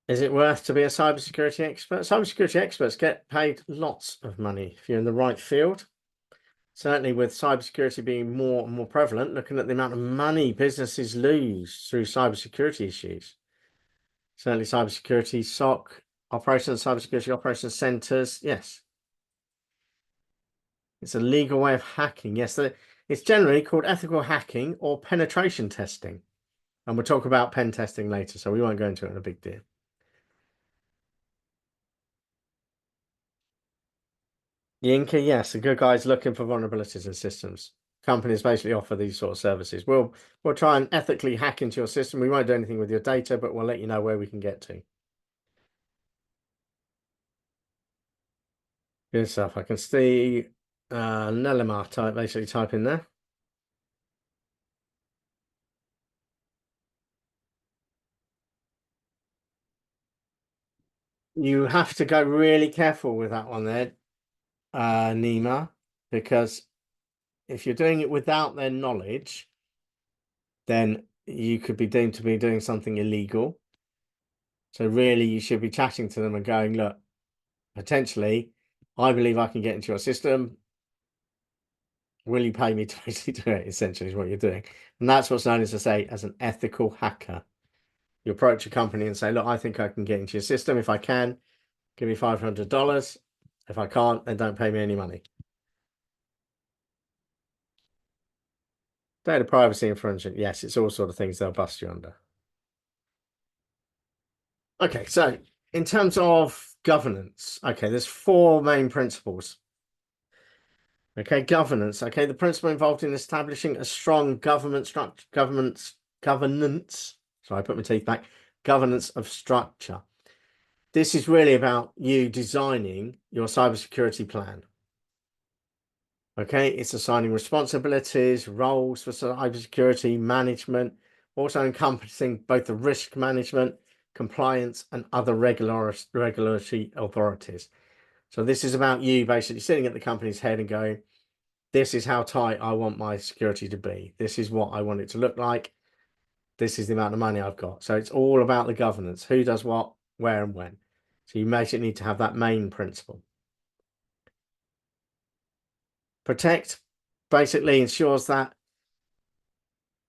Is it worth to be a cybersecurity expert? Cybersecurity experts get paid lots of money if you're in the right field. Certainly with cybersecurity being more and more prevalent, looking at the amount of money businesses lose through cybersecurity issues. Certainly cybersecurity, SOC, operations, cybersecurity operations centers. Yes. It's a legal way of hacking. Yes, it's generally called ethical hacking or penetration testing. And we'll talk about pen testing later, so we won't go into it in a big deal. Yinka, yes, the good guys looking for vulnerabilities in systems. Companies basically offer these sort of services. We'll try and ethically hack into your system. We won't do anything with your data, but we'll let you know where we can get to. Good stuff. I can see Nelimar basically type in there. You have to go really careful with that one there, Nima, because if you're doing it without their knowledge, then you could be deemed to be doing something illegal. So really, you should be chatting to them and going, "Look, potentially, I believe I can get into your system. Will you pay me to basically do it?" Essentially is what you're doing. And that's what's known as, I say, as an ethical hacker. You approach a company and say, look, I think I can get into your system. If I can, give me $500. If I can't, then don't pay me any money. Data privacy infringement. Yes, it's all sort of things they'll bust you under. Okay, so in terms of governance, okay, there's four main principles. Okay, governance. Okay, the principle involved in establishing a strong government structure, governance. Sorry, I put my teeth back. Governance of structure. This is really about you designing your cybersecurity plan. Okay, it's assigning responsibilities, roles for cybersecurity management, also encompassing both the risk management, compliance, and other regulatory authorities. So this is about you basically sitting at the company's head and going, this is how tight I want my security to be. This is what I want it to look like. This is the amount of money I've got. So it's all about the governance. Who does what, where, and when. So you basically need to have that main principle. Protect basically ensures that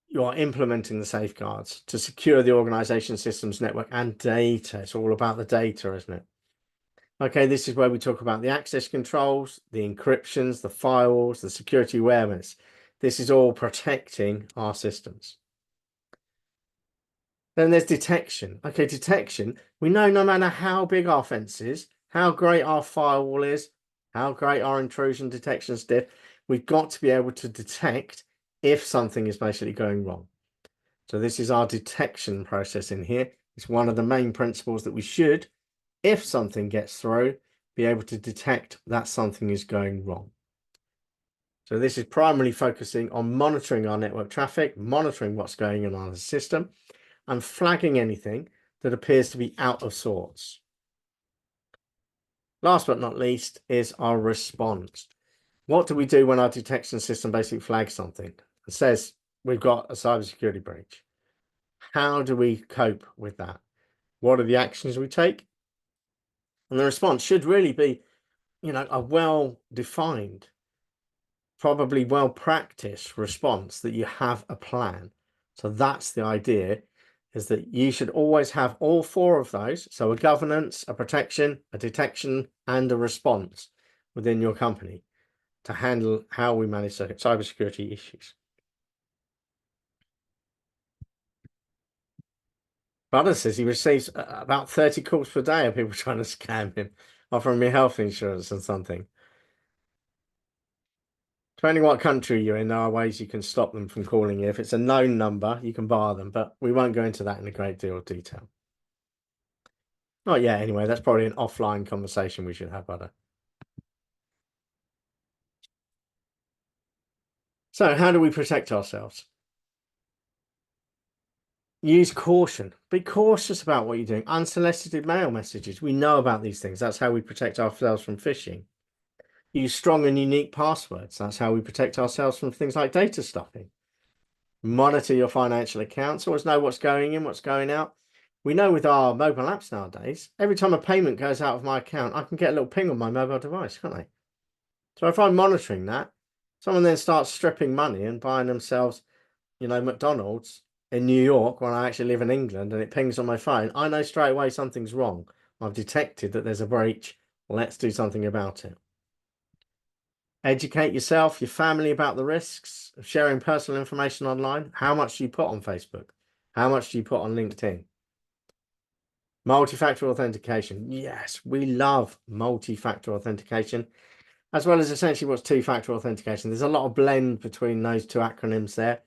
you are implementing the safeguards to secure the organization, systems, network, and data. It's all about the data, isn't it? Okay, this is where we talk about the access controls, the encryptions, the firewalls, the security awareness. This is all protecting our systems. Then there's detection. Okay, detection. We know no matter how big our fence is, how great our firewall is, how great our intrusion detection is, we've got to be able to detect if something is basically going wrong. So this is our detection process in here. It's one of the main principles that we should, if something gets through, be able to detect that something is going wrong. So this is primarily focusing on monitoring our network traffic, monitoring what's going on in the system, and flagging anything that appears to be out of sorts. Last but not least is our response. What do we do when our detection system basically flags something? It says we've got a cybersecurity breach. How do we cope with that? What are the actions we take? And the response should really be, a well-defined, probably well-practiced response that you have a plan. So that's the idea, is that you should always have all four of those. So a governance, a protection, a detection, and a response within your company to handle how we manage cybersecurity issues. Brother says he receives about 30 calls per day of people trying to scam him, offering me health insurance and something. Depending what country you're in, there are ways you can stop them from calling you. If it's a known number, you can bar them, but we won't go into that in a great deal of detail. Not yet, anyway. That's probably an offline conversation we should have, brother. So how do we protect ourselves? Use caution. Be cautious about what you're doing. Unsolicited mail messages. We know about these things. That's how we protect ourselves from phishing. Use strong and unique passwords. That's how we protect ourselves from things like data stuffing. Monitor your financial accounts. Always know what's going in, what's going out. We know with our mobile apps nowadays, every time a payment goes out of my account, I can get a little ping on my mobile device, can't I? So if I'm monitoring that, someone then starts stripping money and buying themselves, McDonald's in New York when I actually live in England, and it pings on my phone, I know straight away something's wrong. I've detected that there's a breach. Let's do something about it. Educate yourself, your family about the risks of sharing personal information online. How much do you put on Facebook? How much do you put on LinkedIn? Multi-factor authentication. Yes, we love multi-factor authentication, as well as essentially what's two-factor authentication. There's a lot of blend between those two acronyms there.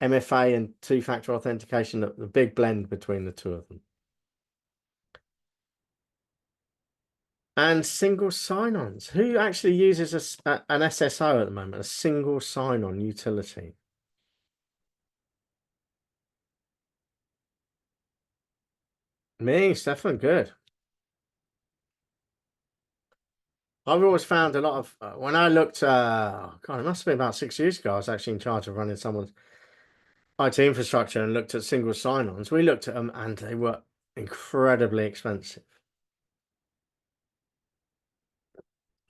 MFA and two-factor authentication, the big blend between the two of them. And single sign-ons. Who actually uses an SSO at the moment? A single sign-on utility. Me, Stefan, good. I've always found a lot of, when I looked, God, it must have been about 6 years ago, I was actually in charge of running someone's IT infrastructure and looked at single sign-ons. We looked at them and they were incredibly expensive.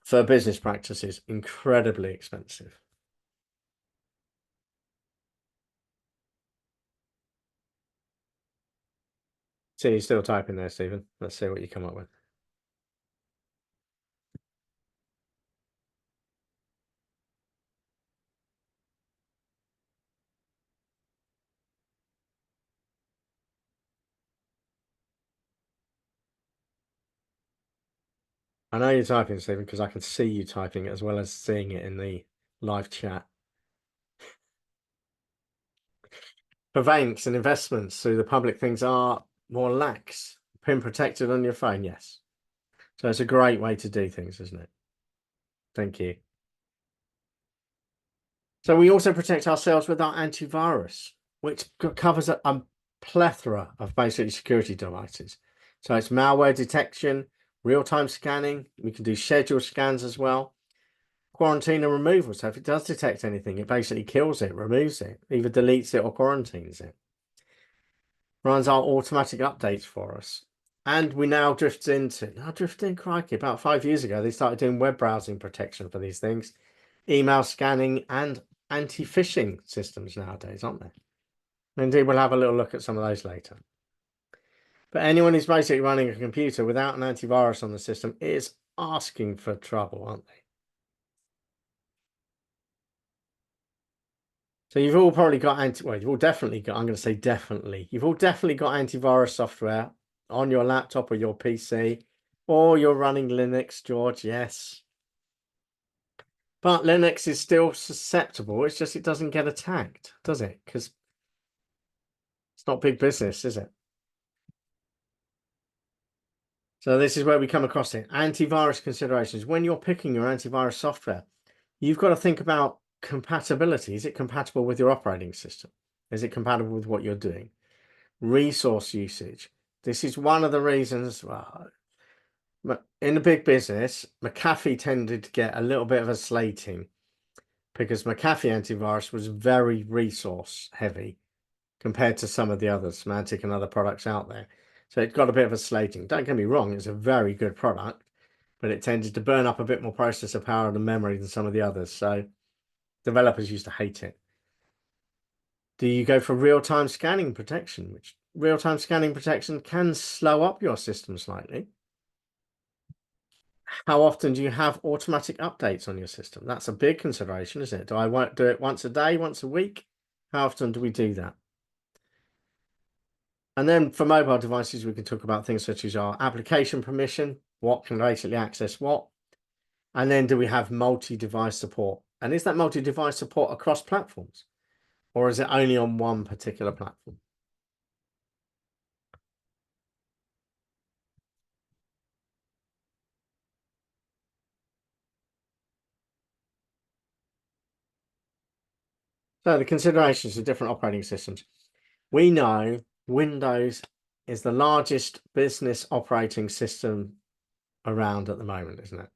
For business practices, incredibly expensive. See, you're still typing there, Stephen. Let's see what you come up with. I know you're typing, Stephen, because I can see you typing it as well as seeing it in the live chat. Surveillance and investments through the public things are more lax. PIN protected on your phone, yes. So it's a great way to do things, isn't it? Thank you. So we also protect ourselves with our antivirus, which covers a plethora of basically security devices. So it's malware detection, real-time scanning. We can do scheduled scans as well. Quarantine and removal. So if it does detect anything, it basically kills it, removes it, either deletes it or quarantines it. Runs our automatic updates for us. And we now crikey, about 5 years ago, they started doing web browsing protection for these things, email scanning and anti-phishing systems nowadays, aren't they? Indeed, we'll have a little look at some of those later. But anyone who's basically running a computer without an antivirus on the system is asking for trouble, aren't they? So you've all probably got you've all definitely got, I'm going to say definitely, you've all definitely got antivirus software on your laptop or your PC, or you're running Linux, George, yes. But Linux is still susceptible. It's just it doesn't get attacked, does it? Because it's not big business, is it? So this is where we come across it. Antivirus considerations. When you're picking your antivirus software, you've got to think about compatibility. Is it compatible with your operating system? Is it compatible with what you're doing? Resource usage. This is one of the reasons, well, in the big business, McAfee tended to get a little bit of a slating because McAfee antivirus was very resource heavy compared to some of the other Symantec and other products out there. So it got a bit of a slating. Don't get me wrong, it's a very good product, but it tended to burn up a bit more processor power and memory than some of the others. So developers used to hate it. Do you go for real-time scanning protection, which real-time scanning protection can slow up your system slightly? How often do you have automatic updates on your system? That's a big consideration, isn't it? Do I do it once a day, once a week? How often do we do that? And then for mobile devices, we can talk about things such as our application permission, what can basically access what. And then do we have multi-device support? And is that multi-device support across platforms? Or is it only on one particular platform? So the considerations of different operating systems. We know Windows is the largest business operating system around at the moment, isn't it?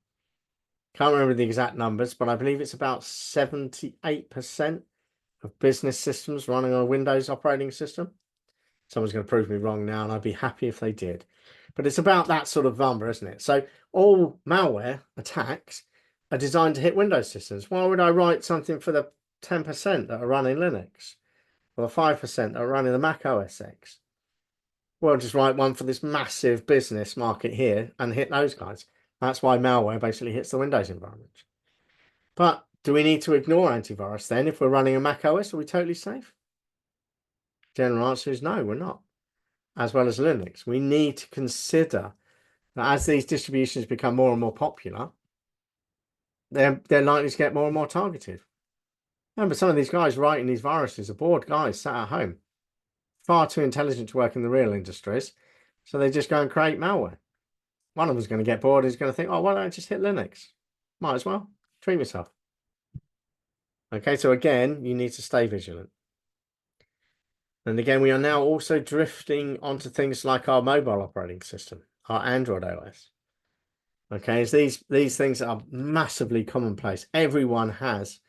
Can't remember the exact numbers, but I believe it's about 78% of business systems running on a Windows operating system. Someone's going to prove me wrong now, and I'd be happy if they did. But it's about that sort of number, isn't it? So all malware attacks are designed to hit Windows systems. Why would I write something for the 10% that are running Linux or the 5% that are running the Mac OS X? Well, just write one for this massive business market here and hit those guys. That's why malware basically hits the Windows environment. But do we need to ignore antivirus then if we're running a Mac OS? Are we totally safe? General answer is no, we're not. As well as Linux, we need to consider that as these distributions become more and more popular, they're likely to get more and more targeted. Remember, some of these guys writing these viruses are bored guys sat at home, far too intelligent to work in the real industries, so they just go and create malware. One of them's going to get bored. He's going to think, oh, why don't I just hit Linux? Might as well. Treat yourself. Okay, so again, you need to stay vigilant. And again, we are now also drifting onto things like our mobile operating system, our Android OS. Okay, as these things are massively commonplace. Everyone has,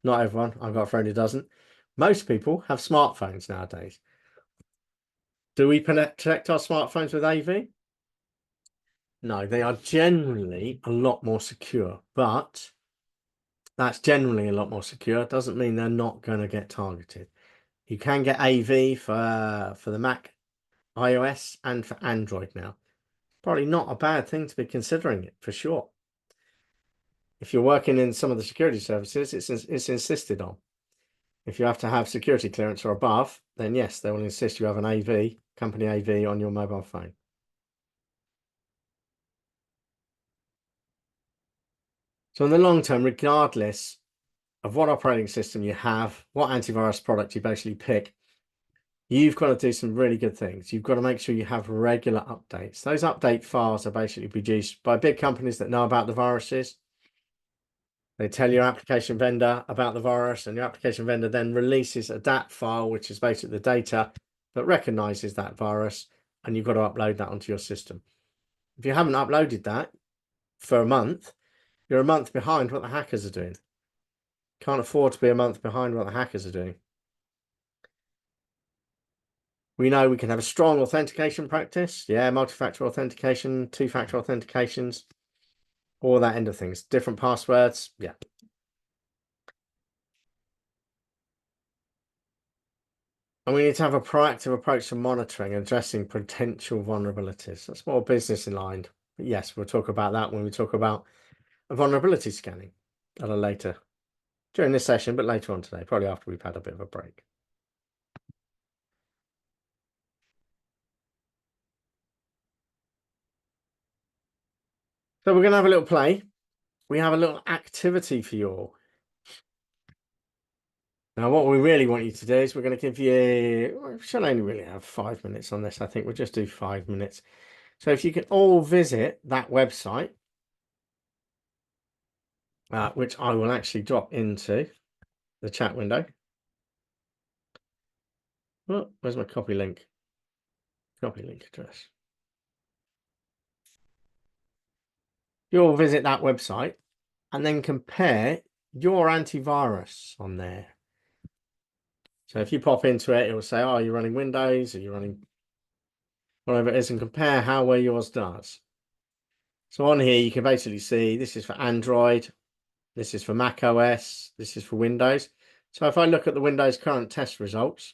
not everyone, I've got a friend who doesn't. Most people have smartphones nowadays. Do we protect our smartphones with AV? No, they are generally a lot more secure, but that's generally a lot more secure. Doesn't mean they're not going to get targeted. You can get AV for the Mac iOS and for Android now. Probably not a bad thing to be considering it, for sure. If you're working in some of the security services, it's insisted on. If you have to have security clearance or above, then yes, they will insist you have an AV, company AV on your mobile phone. So in the long term, regardless of what operating system you have, what antivirus product you basically pick, you've got to do some really good things. You've got to make sure you have regular updates. Those update files are basically produced by big companies that know about the viruses. They tell your application vendor about the virus, and your application vendor then releases a DAT file, which is basically the data that recognizes that virus, and you've got to upload that onto your system. If you haven't uploaded that for a month, you're a month behind what the hackers are doing. Can't afford to be a month behind what the hackers are doing. We know we can have a strong authentication practice. Yeah, multi-factor authentication, two-factor authentications, all that end of things. Different passwords. Yeah. And we need to have a proactive approach to monitoring and addressing potential vulnerabilities. That's more business in line. But yes, we'll talk about that when we talk about vulnerability scanning at a later, during this session, but later on today, probably after we've had a bit of a break. So we're going to have a little play. We have a little activity for you all. Now, what we really want you to do is we're going to give you, we shall only really have 5 minutes on this. I think we'll just do 5 minutes. So if you can all visit that website, which I will actually drop into the chat window. Oh, where's my copy link? Copy link address. You'll visit that website and then compare your antivirus on there. So if you pop into it, it will say, oh, you're running Windows or you're running whatever it is, and compare how well yours does. So on here, you can basically see this is for Android, this is for Mac OS, this is for Windows. So if I look at the Windows current test results,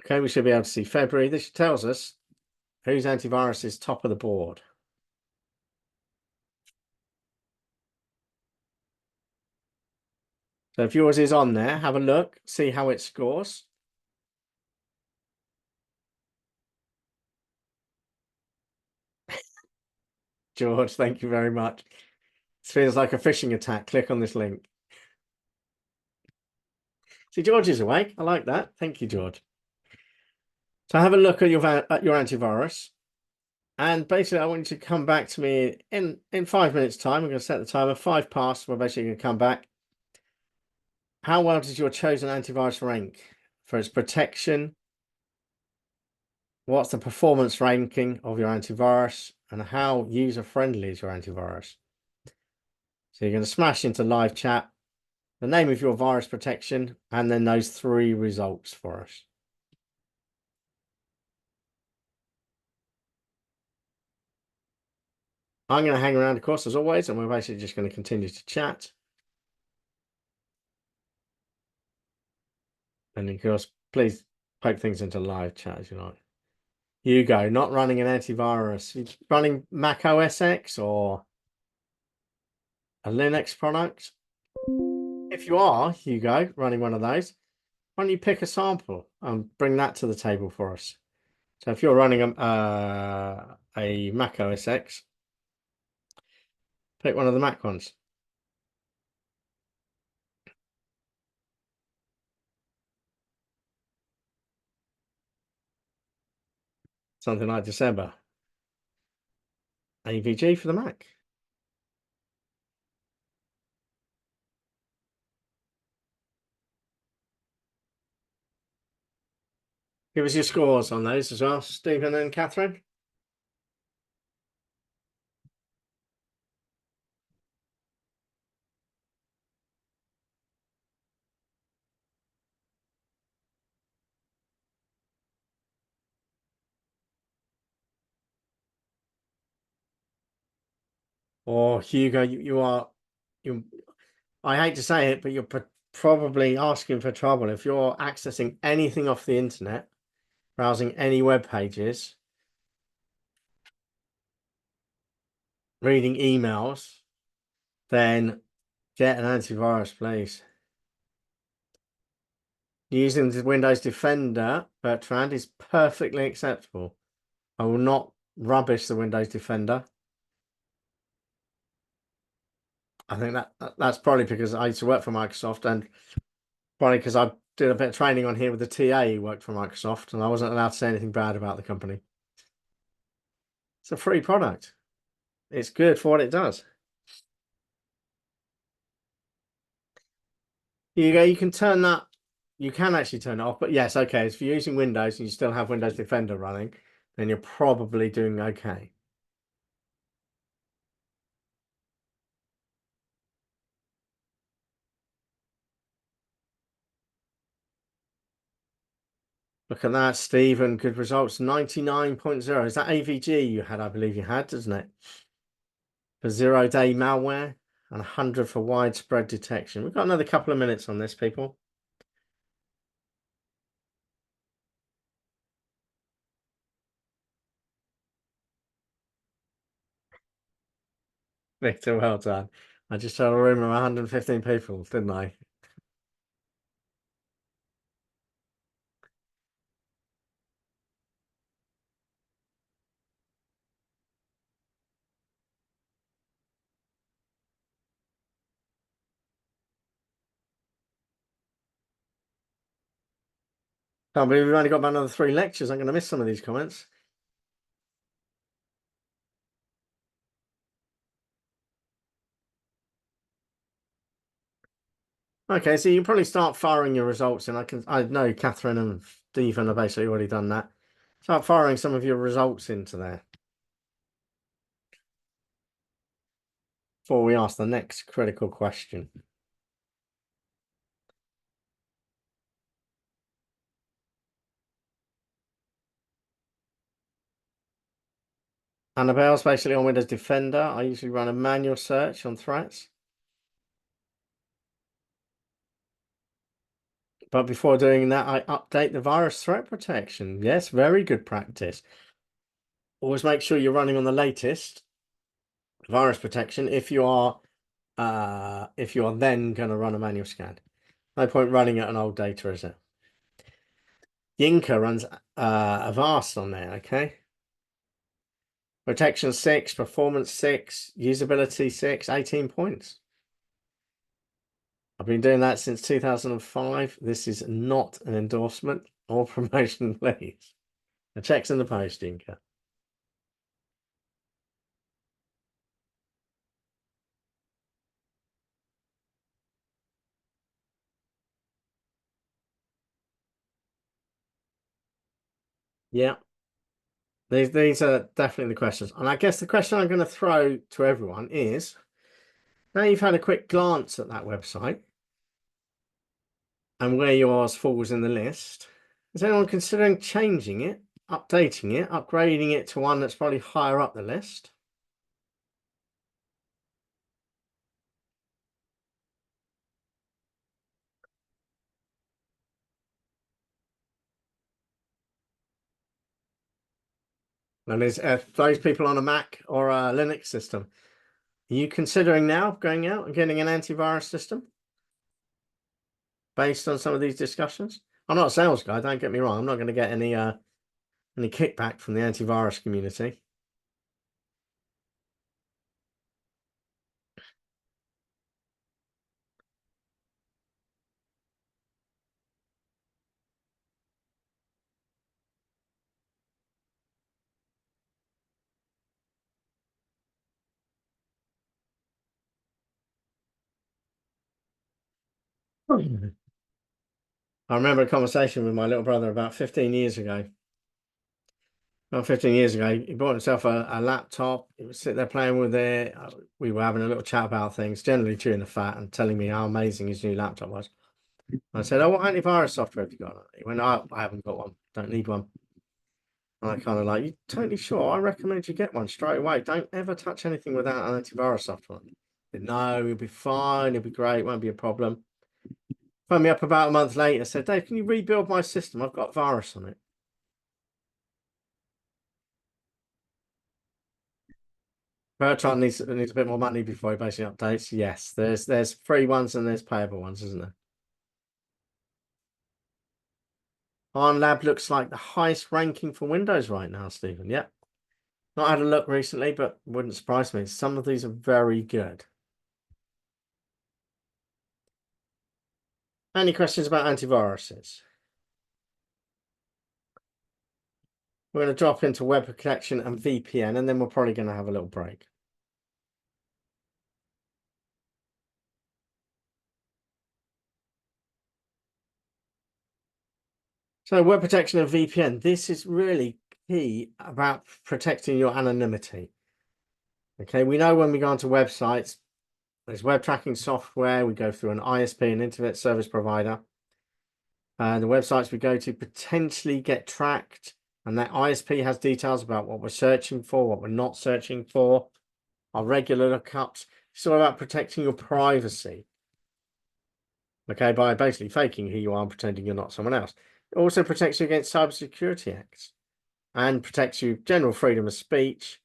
okay, we should be able to see February. This tells us whose antivirus is top of the board. So if yours is on there, have a look, see how it scores. George, thank you very much. This feels like a phishing attack. Click on this link. See, George is awake. I like that. Thank you, George. So have a look at your antivirus. And basically, I want you to come back to me in 5 minutes' time. I'm going to set the timer. 5 past. We're basically going to come back. How well does your chosen antivirus rank for its protection? What's the performance ranking of your antivirus? And how user-friendly is your antivirus? So you're going to smash into live chat, the name of your virus protection, and then those 3 results for us. I'm going to hang around, of course, as always, and we're basically just going to continue to chat. And of course, please poke things into live chat as you like. Hugo, not running an antivirus. You're running Mac OS X or a Linux product? If you are, Hugo, running one of those, why don't you pick a sample and bring that to the table for us? So if you're running a Mac OS X, pick one of the Mac ones. Something like December. AVG for the Mac. Give us your scores on those as well, Stephen and Catherine. Or Hugo, I hate to say it, but you're probably asking for trouble. If you're accessing anything off the internet, browsing any web pages, reading emails, then get an antivirus, please. Using the Windows Defender, Bertrand, is perfectly acceptable. I will not rubbish the Windows Defender. I think that's probably because I used to work for Microsoft, and probably because I did a bit of training on here with the TA who worked for Microsoft, and I wasn't allowed to say anything bad about the company. It's a free product. It's good for what it does. Here you go. You can turn that. You can actually turn it off, but yes, okay. If you're using Windows and you still have Windows Defender running, then you're probably doing okay. Look at that, Stephen. Good results. 99.0. Is that AVG you had? I believe you had, doesn't it? For 0-day malware and 100 for widespread detection. We've got another couple of minutes on this, people. Victor, well done. I just told a room of 115 people, didn't I? Can't believe we've only got about another 3 lectures. I'm going to miss some of these comments. Okay, so you can probably start firing your results, and I know Catherine and Stephen have basically already done that. Start firing some of your results into there before we ask the next critical question. Annabelle's basically on Windows Defender. I usually run a manual search on threats. But before doing that, I update the virus threat protection. Yes, very good practice. Always make sure you're running on the latest virus protection if you are then going to run a manual scan. No point running at an old data, is it? Yinka runs Avast on there, okay? Protection 6, performance 6, usability 6, 18 points. I've been doing that since 2005. This is not an endorsement or promotion, please. The check's in the post, Yinka. Yeah. These are definitely the questions. And I guess the question I'm going to throw to everyone is, now you've had a quick glance at that website and where yours falls in the list, is anyone considering changing it, updating it, upgrading it to one that's probably higher up the list? And is those people on a Mac or a Linux system, are you considering now going out and getting an antivirus system based on some of these discussions? I'm not a sales guy, don't get me wrong. I'm not going to get any kickback from the antivirus community. I remember a conversation with my little brother about 15 years ago. About 15 years ago, he bought himself a laptop. He would sit there playing with it. We were having a little chat about things, generally chewing the fat and telling me how amazing his new laptop was. I said, "Oh, what antivirus software have you got?" He went, "I haven't got one. Don't need one." And I kind of like, "You totally sure? I recommend you get one straight away. Don't ever touch anything without an antivirus software." He said, "No, it'll be fine. It'll be great. It won't be a problem." Phoned me up about a month later, said, "Dave, can you rebuild my system? I've got a virus on it." Bertrand needs a bit more money before he basically updates. Yes, there's free ones and there's payable ones, isn't there? Arn Lab looks like the highest ranking for Windows right now, Stephen. Yep. Not had a look recently, but wouldn't surprise me. Some of these are very good. Any questions about antiviruses? We're going to drop into web protection and VPN, and then we're probably going to have a little break. So web protection and VPN, this is really key about protecting your anonymity. Okay, we know when we go onto websites, there's web tracking software, we go through an ISP, an internet service provider. The websites we go to potentially get tracked, and that ISP has details about what we're searching for, what we're not searching for, our regular lookups. It's all about protecting your privacy. Okay, by basically faking who you are and pretending you're not someone else. It also protects you against cybersecurity acts and protects you general freedom of speech.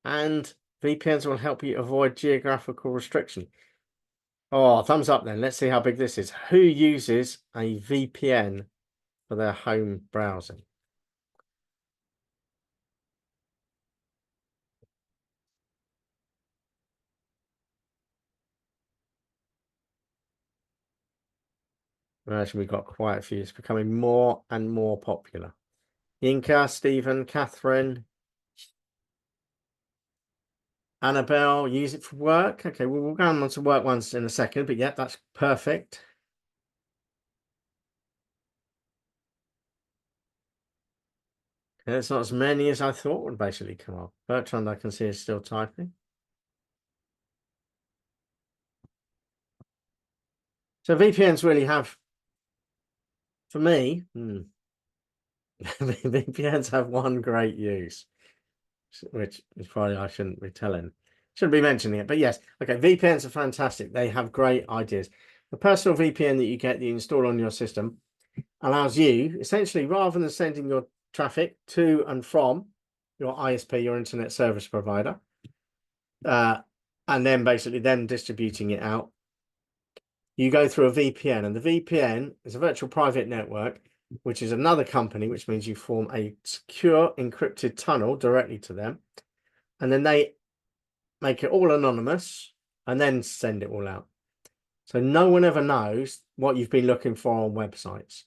And VPNs will help you avoid geographical restriction. Oh, thumbs up then. Let's see how big this is. Who uses a VPN for their home browsing? Imagine we've got quite a few. It's becoming more and more popular. Yinka, Stephen, Catherine, Annabelle, use it for work. Okay, well, we'll go on to work ones in a second, but yeah, that's perfect. It's not as many as I thought would basically come up. Bertrand, I can see, is still typing. So VPNs really have, for me, VPNs have one great use, which is probably I shouldn't be telling, shouldn't be mentioning it. But yes, okay, VPNs are fantastic. They have great ideas. The personal VPN that you get, that you install on your system, allows you essentially, rather than sending your traffic to and from your ISP, your internet service provider, and then basically then distributing it out, you go through a VPN, and the VPN is a virtual private network, which is another company, which means you form a secure encrypted tunnel directly to them, and then they make it all anonymous and then send it all out. So no one ever knows what you've been looking for on websites.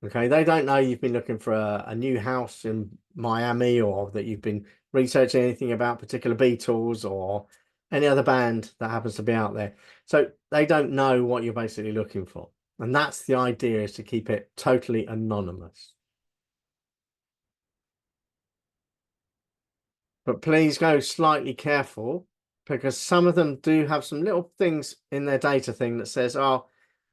Okay, they don't know you've been looking for a new house in Miami, or that you've been researching anything about particular Beatles or any other band that happens to be out there. So they don't know what you're basically looking for. And that's the idea, is to keep it totally anonymous. But please go slightly careful, because some of them do have some little things in their data thing that says, oh,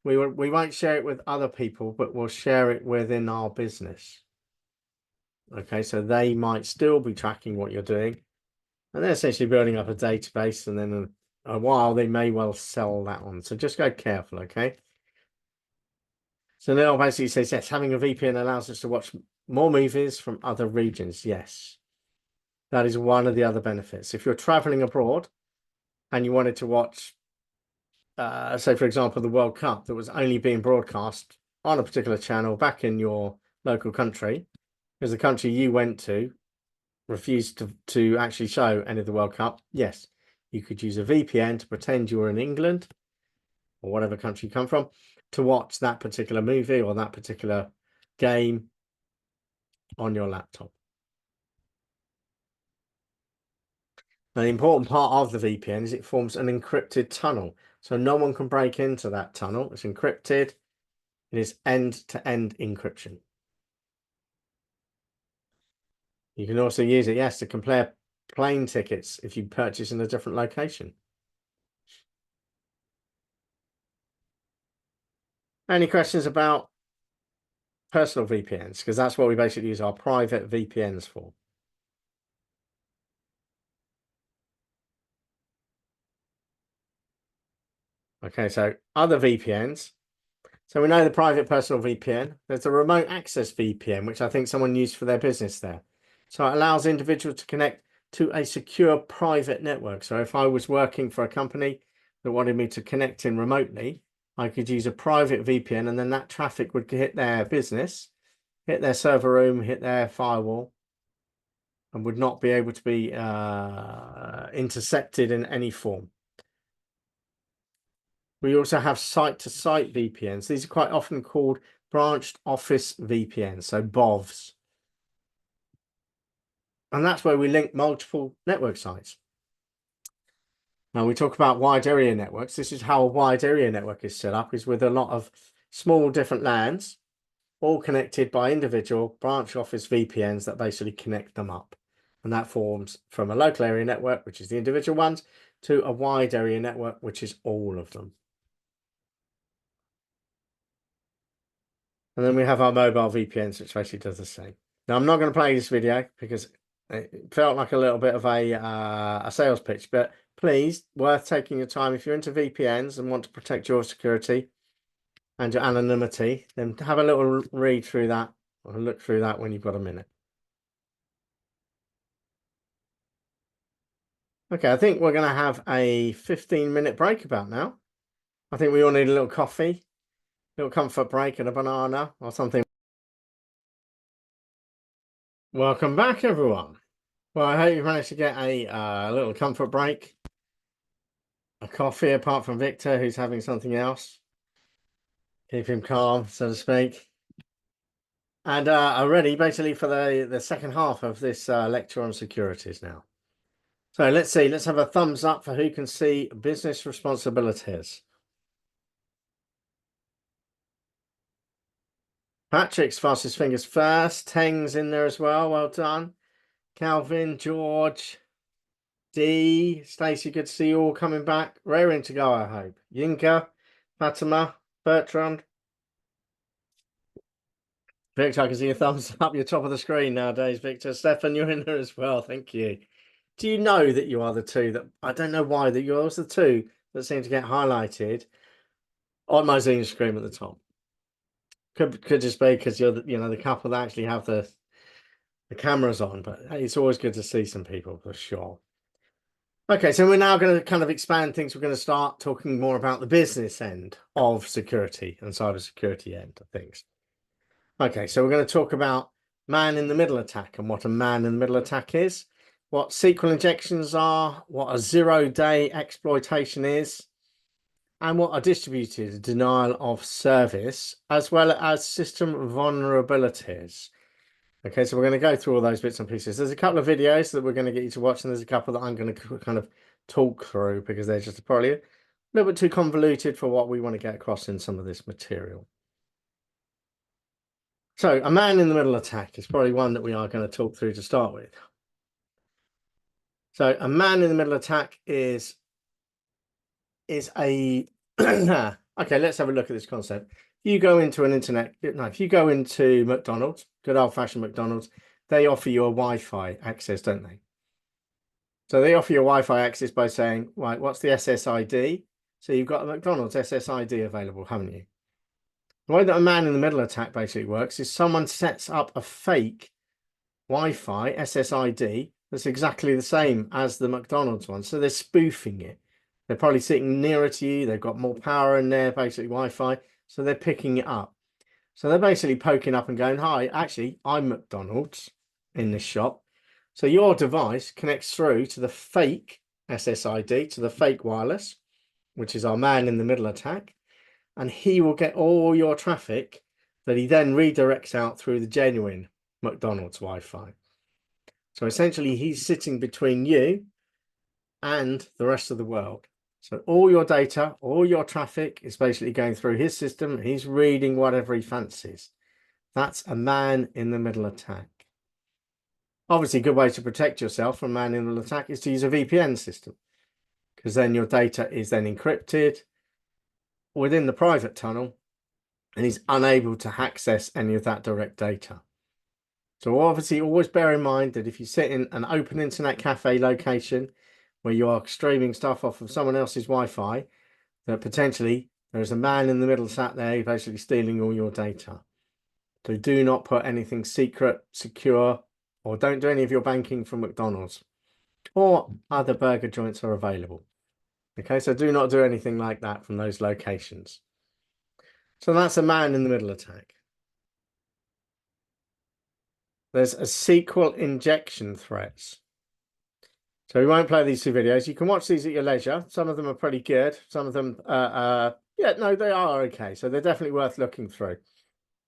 we won't share it with other people, but we'll share it within our business. Okay, so they might still be tracking what you're doing, and they're essentially building up a database, and then in a while they may well sell that on. So just go careful, okay? So now basically says, yes, having a VPN allows us to watch more movies from other regions. Yes, that is one of the other benefits. If you're traveling abroad and you wanted to watch, say, for example, the World Cup that was only being broadcast on a particular channel back in your local country, because the country you went to refused to actually show any of the World Cup, yes, you could use a VPN to pretend you were in England or whatever country you come from to watch that particular movie or that particular game on your laptop. Now, the important part of the VPN is it forms an encrypted tunnel, so no one can break into that tunnel. It's encrypted. It is end-to-end encryption. You can also use it, yes, to compare plane tickets if you purchase in a different location. Any questions about personal VPNs? Because that's what we basically use our private VPNs for. Okay, so other VPNs. So we know the private personal VPN. There's a remote access VPN, which I think someone used for their business there. So it allows individuals to connect to a secure private network. So if I was working for a company that wanted me to connect in remotely, I could use a private VPN, and then that traffic would hit their business, hit their server room, hit their firewall, and would not be able to be intercepted in any form. We also have site-to-site VPNs. These are quite often called branched office VPNs, so BOVs. And that's where we link multiple network sites. Now we talk about wide area networks. This is how a wide area network is set up, is with a lot of small different LANs, all connected by individual branch office VPNs that basically connect them up. And that forms from a local area network, which is the individual ones, to a wide area network, which is all of them. And then we have our mobile VPNs, which basically does the same. Now, I'm not going to play this video because it felt like a little bit of a sales pitch, but please, worth taking your time. If you're into VPNs and want to protect your security and your anonymity, then have a little read through that or look through that when you've got a minute. Okay, I think we're going to have a 15-minute break about now. I think we all need a little coffee, a little comfort break, and a banana or something. Welcome back, everyone. Well, I hope you managed to get a little comfort break, a coffee, apart from Victor, who's having something else. Keep him calm, so to speak. And are ready, basically, for the second half of this lecture on securities now. So let's see. Let's have a thumbs up for who can see business responsibilities. Patrick's fastest fingers first. Teng's in there as well. Well done. Calvin, George, D, Stacey, good to see you all coming back. Raring to go, I hope. Yinka, Fatima, Bertrand. Victor, I can see your thumbs up. You're top of the screen nowadays, Victor. Stefan, you're in there as well. Thank you. Do you know that you are the two that, I don't know why, that you're also the two that seem to get highlighted on my Zoom screen at the top? Could just be because you're the couple that actually have the cameras on, but hey, it's always good to see some people for sure. Okay, so we're now going to kind of expand things. We're going to start talking more about the business end of security and cybersecurity end of things. Okay, so we're going to talk about man-in-the-middle attack and what a man-in-the-middle attack is, what SQL injections are, what a zero-day exploitation is, and what a distributed denial of service, as well as system vulnerabilities. Okay, so we're going to go through all those bits and pieces. There's a couple of videos that we're going to get you to watch, and there's a couple that I'm going to kind of talk through because they're just probably a little bit too convoluted for what we want to get across in some of this material. So a man-in-the-middle attack is probably one that we are going to talk through to start with. So a man-in-the-middle attack is a okay, let's have a look at this concept. You go into if you go into McDonald's, good old-fashioned McDonald's, they offer you a Wi-Fi access, don't they? So they offer you a Wi-Fi access by saying, right, what's the SSID? So you've got a McDonald's SSID available, haven't you? The way that a man-in-the-middle attack basically works is someone sets up a fake Wi-Fi SSID that's exactly the same as the McDonald's one. So they're spoofing it. They're probably sitting nearer to you. They've got more power in their basically Wi-Fi. So they're picking it up. So they're basically poking up and going, hi, actually, I'm McDonald's in this shop. So your device connects through to the fake SSID, to the fake wireless, which is our man-in-the-middle attack. And he will get all your traffic that he then redirects out through the genuine McDonald's Wi-Fi. So essentially, he's sitting between you and the rest of the world. So all your data, all your traffic is basically going through his system. He's reading whatever he fancies. That's a man-in-the-middle attack. Obviously, a good way to protect yourself from man-in-the-middle attack is to use a VPN system, because then your data is then encrypted within the private tunnel, and he's unable to access any of that direct data. So obviously, always bear in mind that if you sit in an open internet cafe location where you are streaming stuff off of someone else's Wi-Fi, that potentially there is a man in the middle sat there basically stealing all your data. So do not put anything secret, secure, or don't do any of your banking from McDonald's. or other burger joints are available. Okay, so do not do anything like that from those locations. So that's a man in the middle attack. There's a SQL injection threats. So we won't play these two videos. You can watch these at your leisure. Some of them are pretty good. Some of them, yeah, no, they are okay. So they're definitely worth looking through,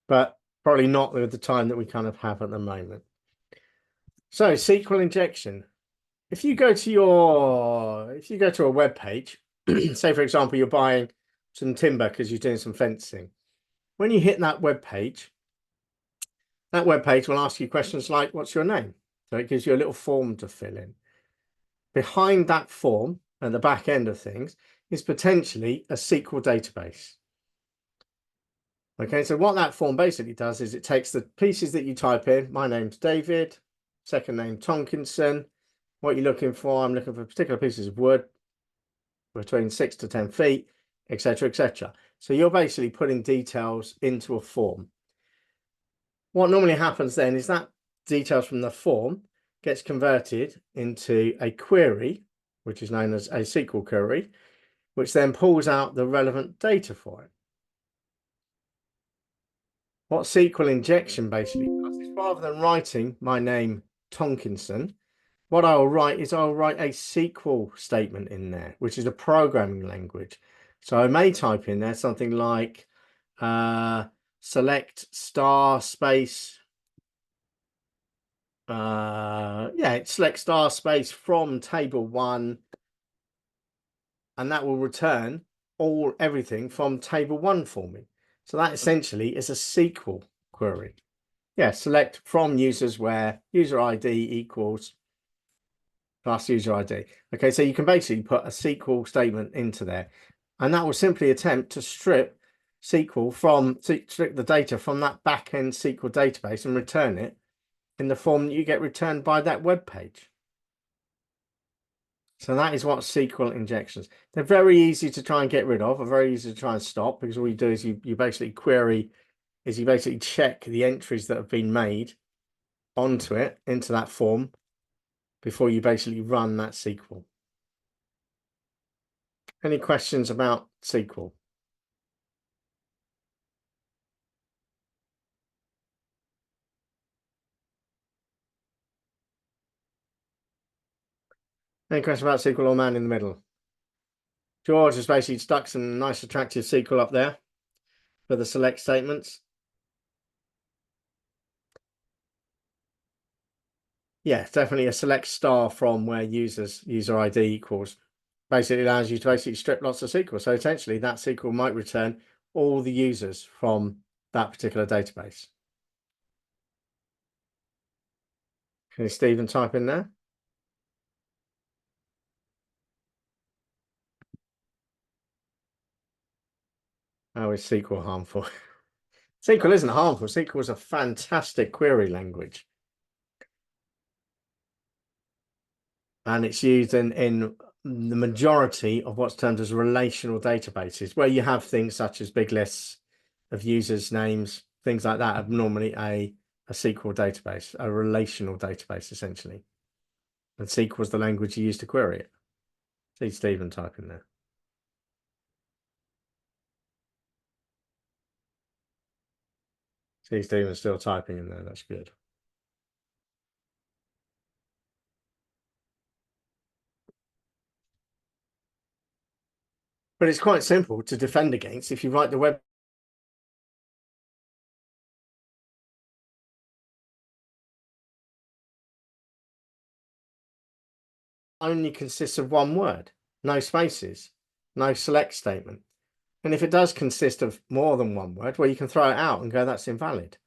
but probably not with the time that we kind of have at the moment. So SQL injection. If you go to a web page, say for example, you're buying some timber because you're doing some fencing. When you hit that web page will ask you questions like, what's your name? So it gives you a little form to fill in. Behind that form, at the back end of things, is potentially a SQL database. Okay, so what that form basically does is it takes the pieces that you type in. My name's David, second name Tonkinson. What you're looking for, I'm looking for particular pieces of wood between 6 to 10 feet, etc., etc. So you're basically putting details into a form. What normally happens then is that details from the form gets converted into a query, which is known as a SQL query, which then pulls out the relevant data for it. What SQL injection basically does is, rather than writing my name Tonkinson, what I'll write is I'll write a SQL statement in there, which is a programming language. So I may type in there something like select star space select star space from table 1, and that will return everything from table 1 for me. So that essentially is a SQL query. Yeah, select from users where user ID equals plus user ID. Okay, so you can basically put a SQL statement into there, and that will simply attempt to strip the data from that back-end SQL database and return it in the form that you get returned by that web page. So that is what SQL injections. They're very easy to try and get rid of, or very easy to try and stop, because all you do is you basically check the entries that have been made into that form before you basically run that SQL. Any questions about SQL? Any questions about SQL or man in the middle? George has basically stuck some nice attractive SQL up there for the select statements. Yeah, definitely a select star from where user ID equals. Basically allows you to strip lots of SQL. So essentially that SQL might return all the users from that particular database. Can Stephen type in there? How is SQL harmful? SQL isn't harmful. SQL is a fantastic query language. And it's used in the majority of what's termed as relational databases, where you have things such as big lists of users' names, things like that, are normally a SQL database, a relational database, essentially. And SQL is the language you use to query it. See Stephen type in there. See Stephen still typing in there. That's good. But it's quite simple to defend against if you write the web. Only consists of one word, no spaces, no select statement. And if it does consist of more than one word, well, you can throw it out and go, that's invalid.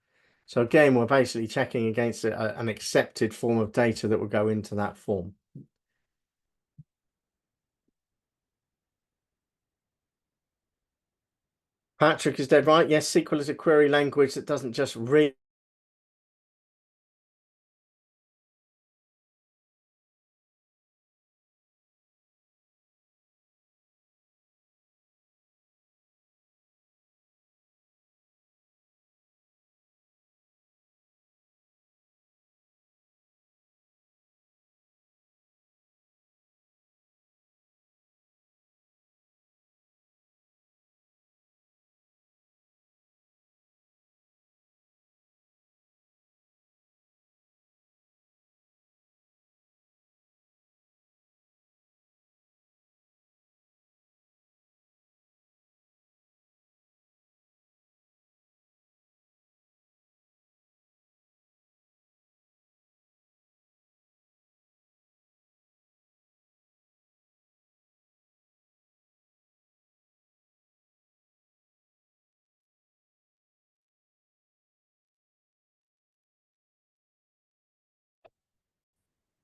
So again, we're basically checking against an accepted form of data that will go into that form. Patrick is dead right. Yes, SQL is a query language that doesn't just read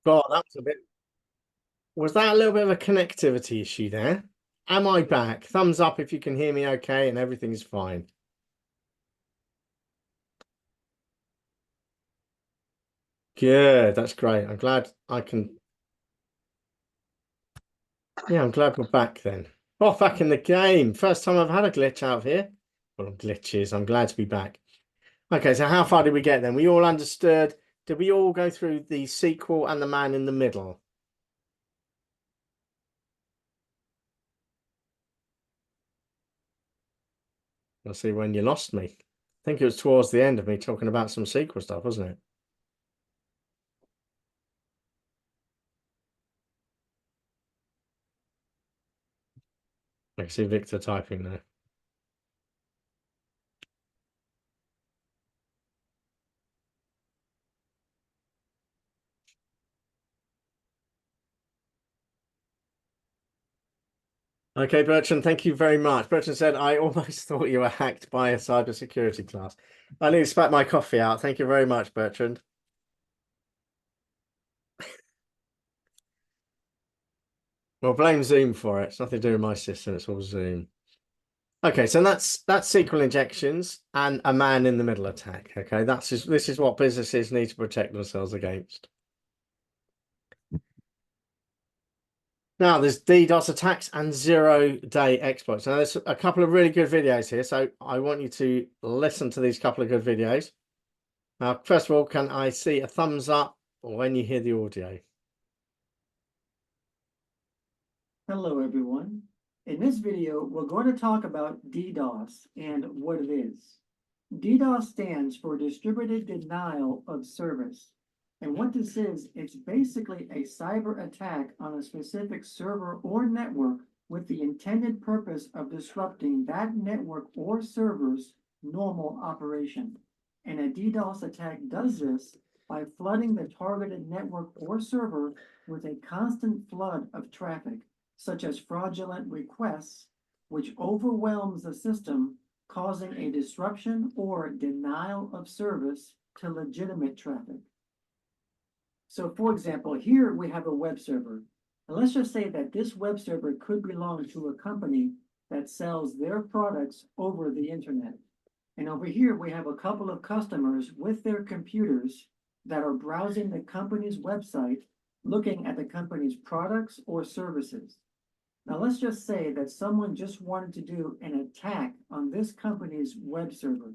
God, that was a bit. Was that a little bit of a connectivity issue there? Am I back? Thumbs up if you can hear me okay and everything's fine. Good, that's great. I'm glad I can. Yeah, I'm glad we're back then. Oh, back in the game. First time I've had a glitch out of here. Well, glitches. I'm glad to be back. Okay, so how far did we get then? We all understood. Did we all go through the sequel and the man in the middle? Let's see when you lost me. I think it was towards the end of me talking about some sequel stuff, wasn't it? I can see Victor typing there. Okay, Bertrand, thank you very much. Bertrand said, I almost thought you were hacked by a cybersecurity class. I need to spat my coffee out. Thank you very much, Bertrand. Well, blame Zoom for it. It's nothing to do with my system. It's all Zoom. Okay, so that's SQL injections and a man in the middle attack. Okay, this is what businesses need to protect themselves against. Now, there's DDoS attacks and zero-day exploits. Now, there's a couple of really good videos here, so I want you to listen to these couple of good videos. Now, first of all, can I see a thumbs up when you hear the audio? Hello, everyone. In this video, we're going to talk about DDoS and what it is. DDoS stands for Distributed Denial of Service. And what this is, it's basically a cyber attack on a specific server or network with the intended purpose of disrupting that network or server's normal operation. And a DDoS attack does this by flooding the targeted network or server with a constant flood of traffic, such as fraudulent requests, which overwhelms the system, causing a disruption or denial of service to legitimate traffic. So for example, here we have a web server. And let's just say that this web server could belong to a company that sells their products over the internet. And over here, we have a couple of customers with their computers that are browsing the company's website, looking at the company's products or services. Now, let's just say that someone just wanted to do an attack on this company's web server.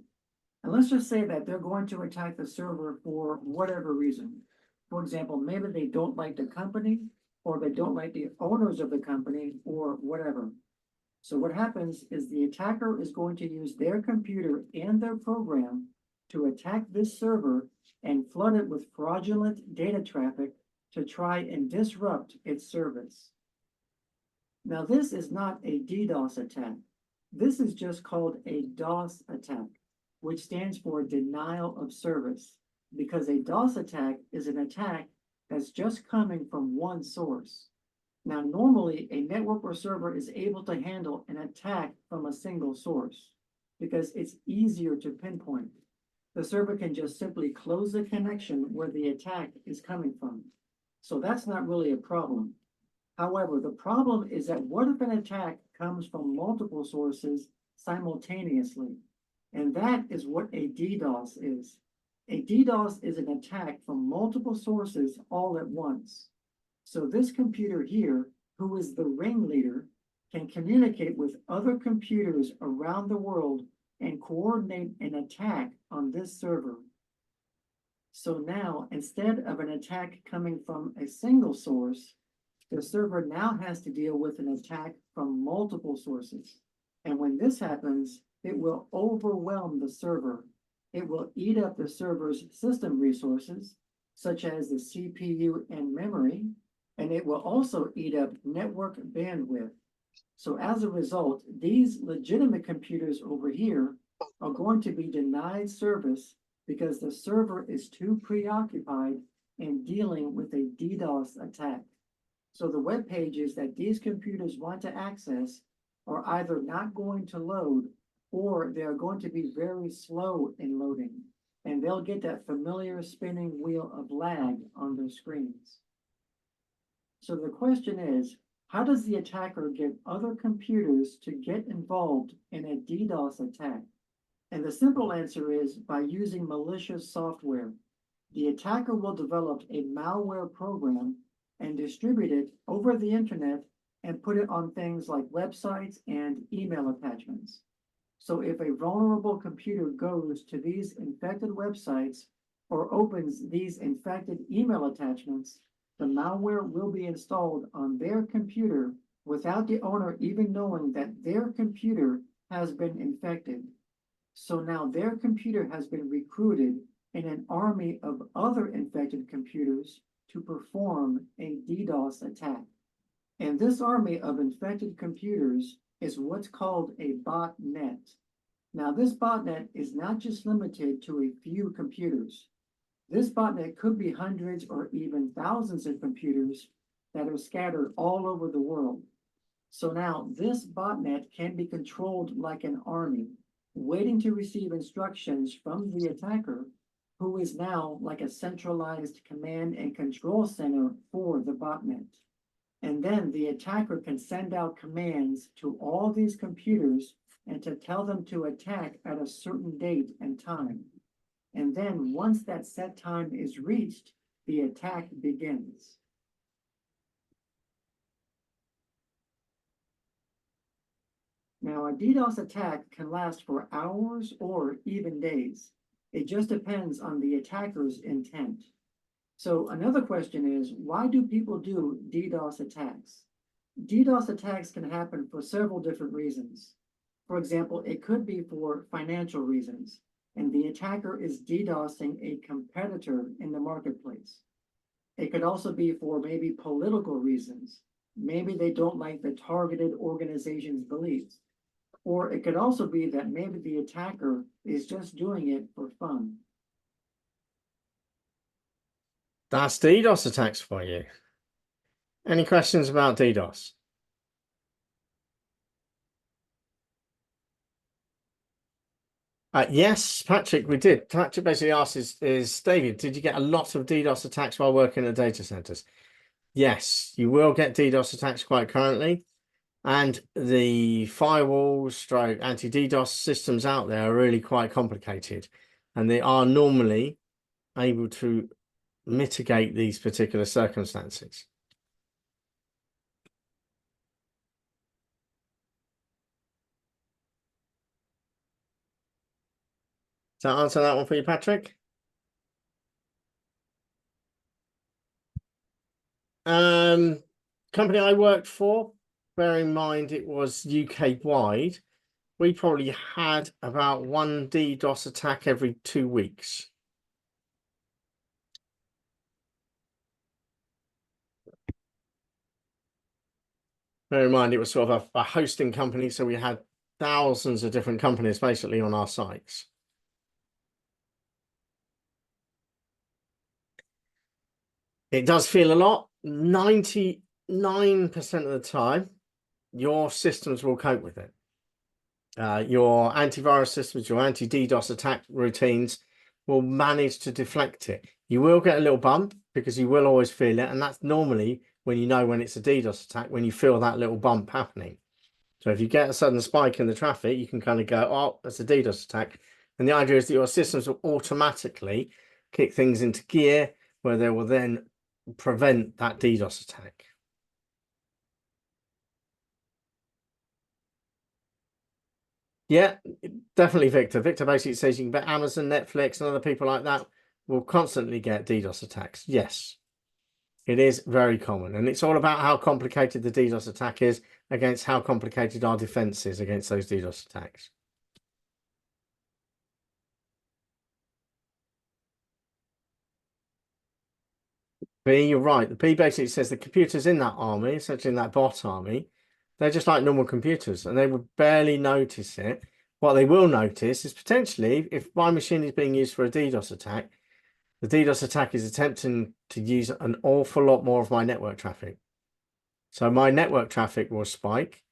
And let's just say that they're going to attack the server for whatever reason. For example, maybe they don't like the company, or they don't like the owners of the company, or whatever. So what happens is the attacker is going to use their computer and their program to attack this server and flood it with fraudulent data traffic to try and disrupt its service. Now, this is not a DDoS attack. This is just called a DOS attack, which stands for denial of service, because a DOS attack is an attack that's just coming from one source. Now, normally, a network or server is able to handle an attack from a single source because it's easier to pinpoint. The server can just simply close the connection where the attack is coming from. So that's not really a problem. However, the problem is that what if an attack comes from multiple sources simultaneously? And that is what a DDoS is. A DDoS is an attack from multiple sources all at once. So this computer here, who is the ringleader, can communicate with other computers around the world and coordinate an attack on this server. So now, instead of an attack coming from a single source, the server now has to deal with an attack from multiple sources. And when this happens, it will overwhelm the server. It will eat up the server's system resources, such as the CPU and memory, and it will also eat up network bandwidth. So as a result, these legitimate computers over here are going to be denied service because the server is too preoccupied in dealing with a DDoS attack. So the web pages that these computers want to access are either not going to load, or they're going to be very slow in loading, and they'll get that familiar spinning wheel of lag on their screens. So the question is, how does the attacker get other computers to get involved in a DDoS attack? And the simple answer is by using malicious software. The attacker will develop a malware program and distribute it over the internet and put it on things like websites and email attachments. So if a vulnerable computer goes to these infected websites or opens these infected email attachments, the malware will be installed on their computer without the owner even knowing that their computer has been infected. So now their computer has been recruited in an army of other infected computers to perform a DDoS attack. And this army of infected computers is what's called a botnet. Now, this botnet is not just limited to a few computers. This botnet could be hundreds or even thousands of computers that are scattered all over the world. So now this botnet can be controlled like an army, waiting to receive instructions from the attacker, who is now like a centralized command and control center for the botnet. And then the attacker can send out commands to all these computers and to tell them to attack at a certain date and time. And then once that set time is reached, the attack begins. Now, a DDoS attack can last for hours or even days. It just depends on the attacker's intent. So another question is, why do people do DDoS attacks? DDoS attacks can happen for several different reasons. For example, it could be for financial reasons, and the attacker is DDoSing a competitor in the marketplace. It could also be for maybe political reasons. Maybe they don't like the targeted organization's beliefs. Or it could also be that maybe the attacker is just doing it for fun. That's DDoS attacks for you. Any questions about DDoS? Yes, Patrick, we did. Patrick basically asked is David, did you get a lot of DDoS attacks while working at data centers? Yes, you will get DDoS attacks quite currently. And the firewall stroke anti-DDoS systems out there are really quite complicated. And they are normally able to mitigate these particular circumstances. Does that answer that one for you, Patrick? Company I worked for, bear in mind it was UK wide, we probably had about one DDoS attack every 2 weeks. Bear in mind it was sort of a hosting company, so we had thousands of different companies basically on our sites. It does feel a lot. 99% of the time, your systems will cope with it. Your antivirus systems, your anti-DDoS attack routines will manage to deflect it. You will get a little bump because you will always feel it. And that's normally when you know when it's a DDoS attack, when you feel that little bump happening. So if you get a sudden spike in the traffic, you can kind of go, oh, that's a DDoS attack. And the idea is that your systems will automatically kick things into gear where they will then prevent that DDoS attack. Yeah, definitely, Victor. Victor basically says you can bet Amazon, Netflix, and other people like that will constantly get DDoS attacks. Yes, it is very common. And it's all about how complicated the DDoS attack is against how complicated our defense is against those DDoS attacks. B, you're right. The P basically says the computers in that army, essentially in that bot army, they're just like normal computers and they would barely notice it. What they will notice is potentially if my machine is being used for a DDoS attack, the DDoS attack is attempting to use an awful lot more of my network traffic. So my network traffic will spike,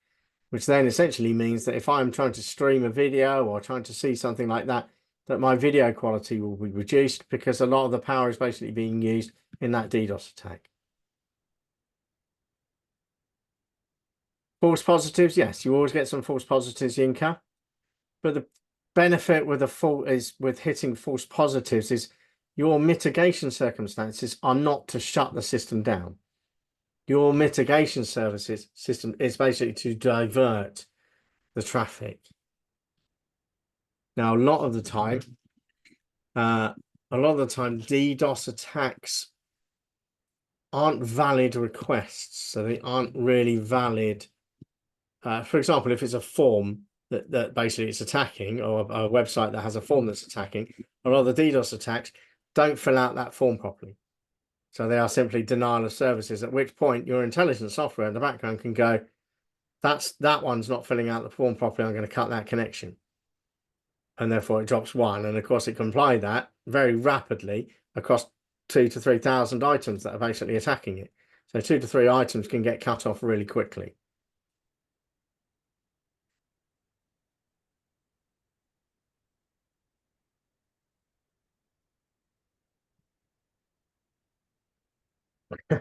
which then essentially means that if I'm trying to stream a video or trying to see something like that, that my video quality will be reduced because a lot of the power is basically being used in that DDoS attack. False positives, yes, you always get some false positives, Yinka. But the benefit with with hitting false positives is your mitigation circumstances are not to shut the system down. Your mitigation system is basically to divert the traffic. Now, a lot of the time, DDoS attacks aren't valid requests, so they aren't really valid. For example, if it's a form that basically it's attacking, or a website that has a form that's attacking, a lot of the DDoS attacks don't fill out that form properly. So they are simply denial of services, at which point your intelligence software in the background can go, that one's not filling out the form properly, I'm going to cut that connection. And therefore it drops one. And of course it can apply that very rapidly across 2,000 to 3,000 items that are basically attacking it. So 2 to 3 items can get cut off really quickly.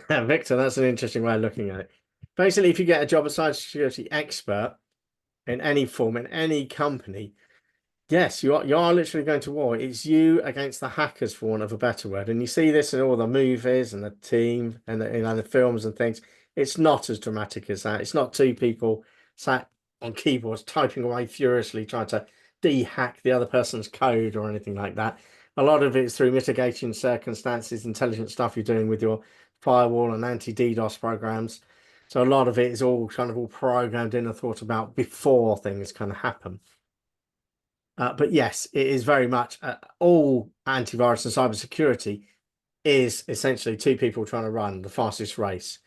Victor, that's an interesting way of looking at it. Basically, if you get a job as cybersecurity expert in any form, in any company, yes, you are literally going to war. It's you against the hackers, for want of a better word. And you see this in all the movies and the team and the films and things. It's not as dramatic as that. It's not two people sat on keyboards typing away furiously trying to de-hack the other person's code or anything like that. A lot of it is through mitigation circumstances, intelligent stuff you're doing with your firewall and anti-DDoS programs. So a lot of it is all kind of all programmed in and thought about before things kind of happen. But yes, it is very much all antivirus and cybersecurity is essentially two people trying to run the fastest race.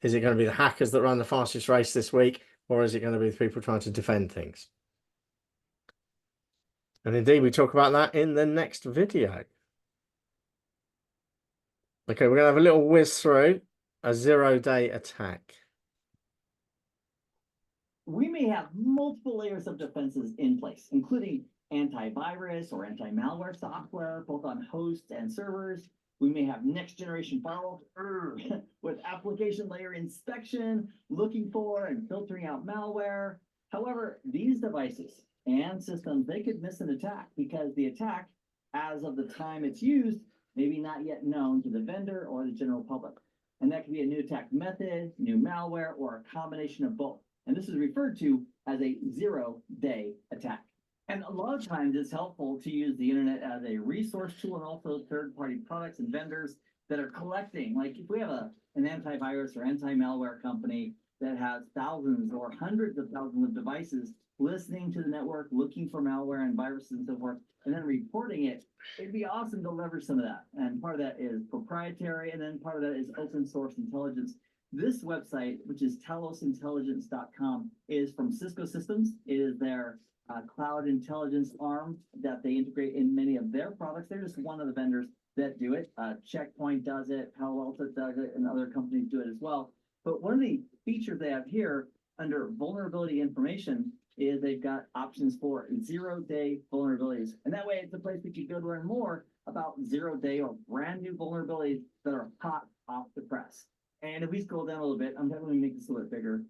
Is it going to be the hackers that run the fastest race this week, or is it going to be the people trying to defend things? And indeed, we talk about that in the next video. Okay, we're going to have a little whiz through a 0-day attack. We may have multiple layers of defenses in place, including antivirus or anti-malware software, both on hosts and servers. We may have next generation firewalls with application layer inspection, looking for and filtering out malware. However, these devices and systems, they could miss an attack because the attack, as of the time it's used, maybe not yet known to the vendor or the general public. And that could be a new attack method, new malware, or a combination of both. And this is referred to as a 0-day attack. And a lot of times it's helpful to use the internet as a resource tool and also third-party products and vendors that are collecting. Like if we have an antivirus or anti-malware company that has thousands or hundreds of thousands of devices listening to the network, looking for malware and viruses and so forth, and then reporting it, it'd be awesome to leverage some of that. And part of that is proprietary, and then part of that is open source intelligence. This website, which is talosintelligence.com, is from Cisco Systems. It is their cloud intelligence arm that they integrate in many of their products. They're just one of the vendors that do it. Checkpoint does it, Palo Alto does it, and other companies do it as well. But one of the features they have here under vulnerability information is they've got options for 0-day vulnerabilities. And that way it's a place that you go to learn more about 0-day or brand new vulnerabilities that are hot off the press. And if we scroll down a little bit, I'm definitely make this a little bit bigger.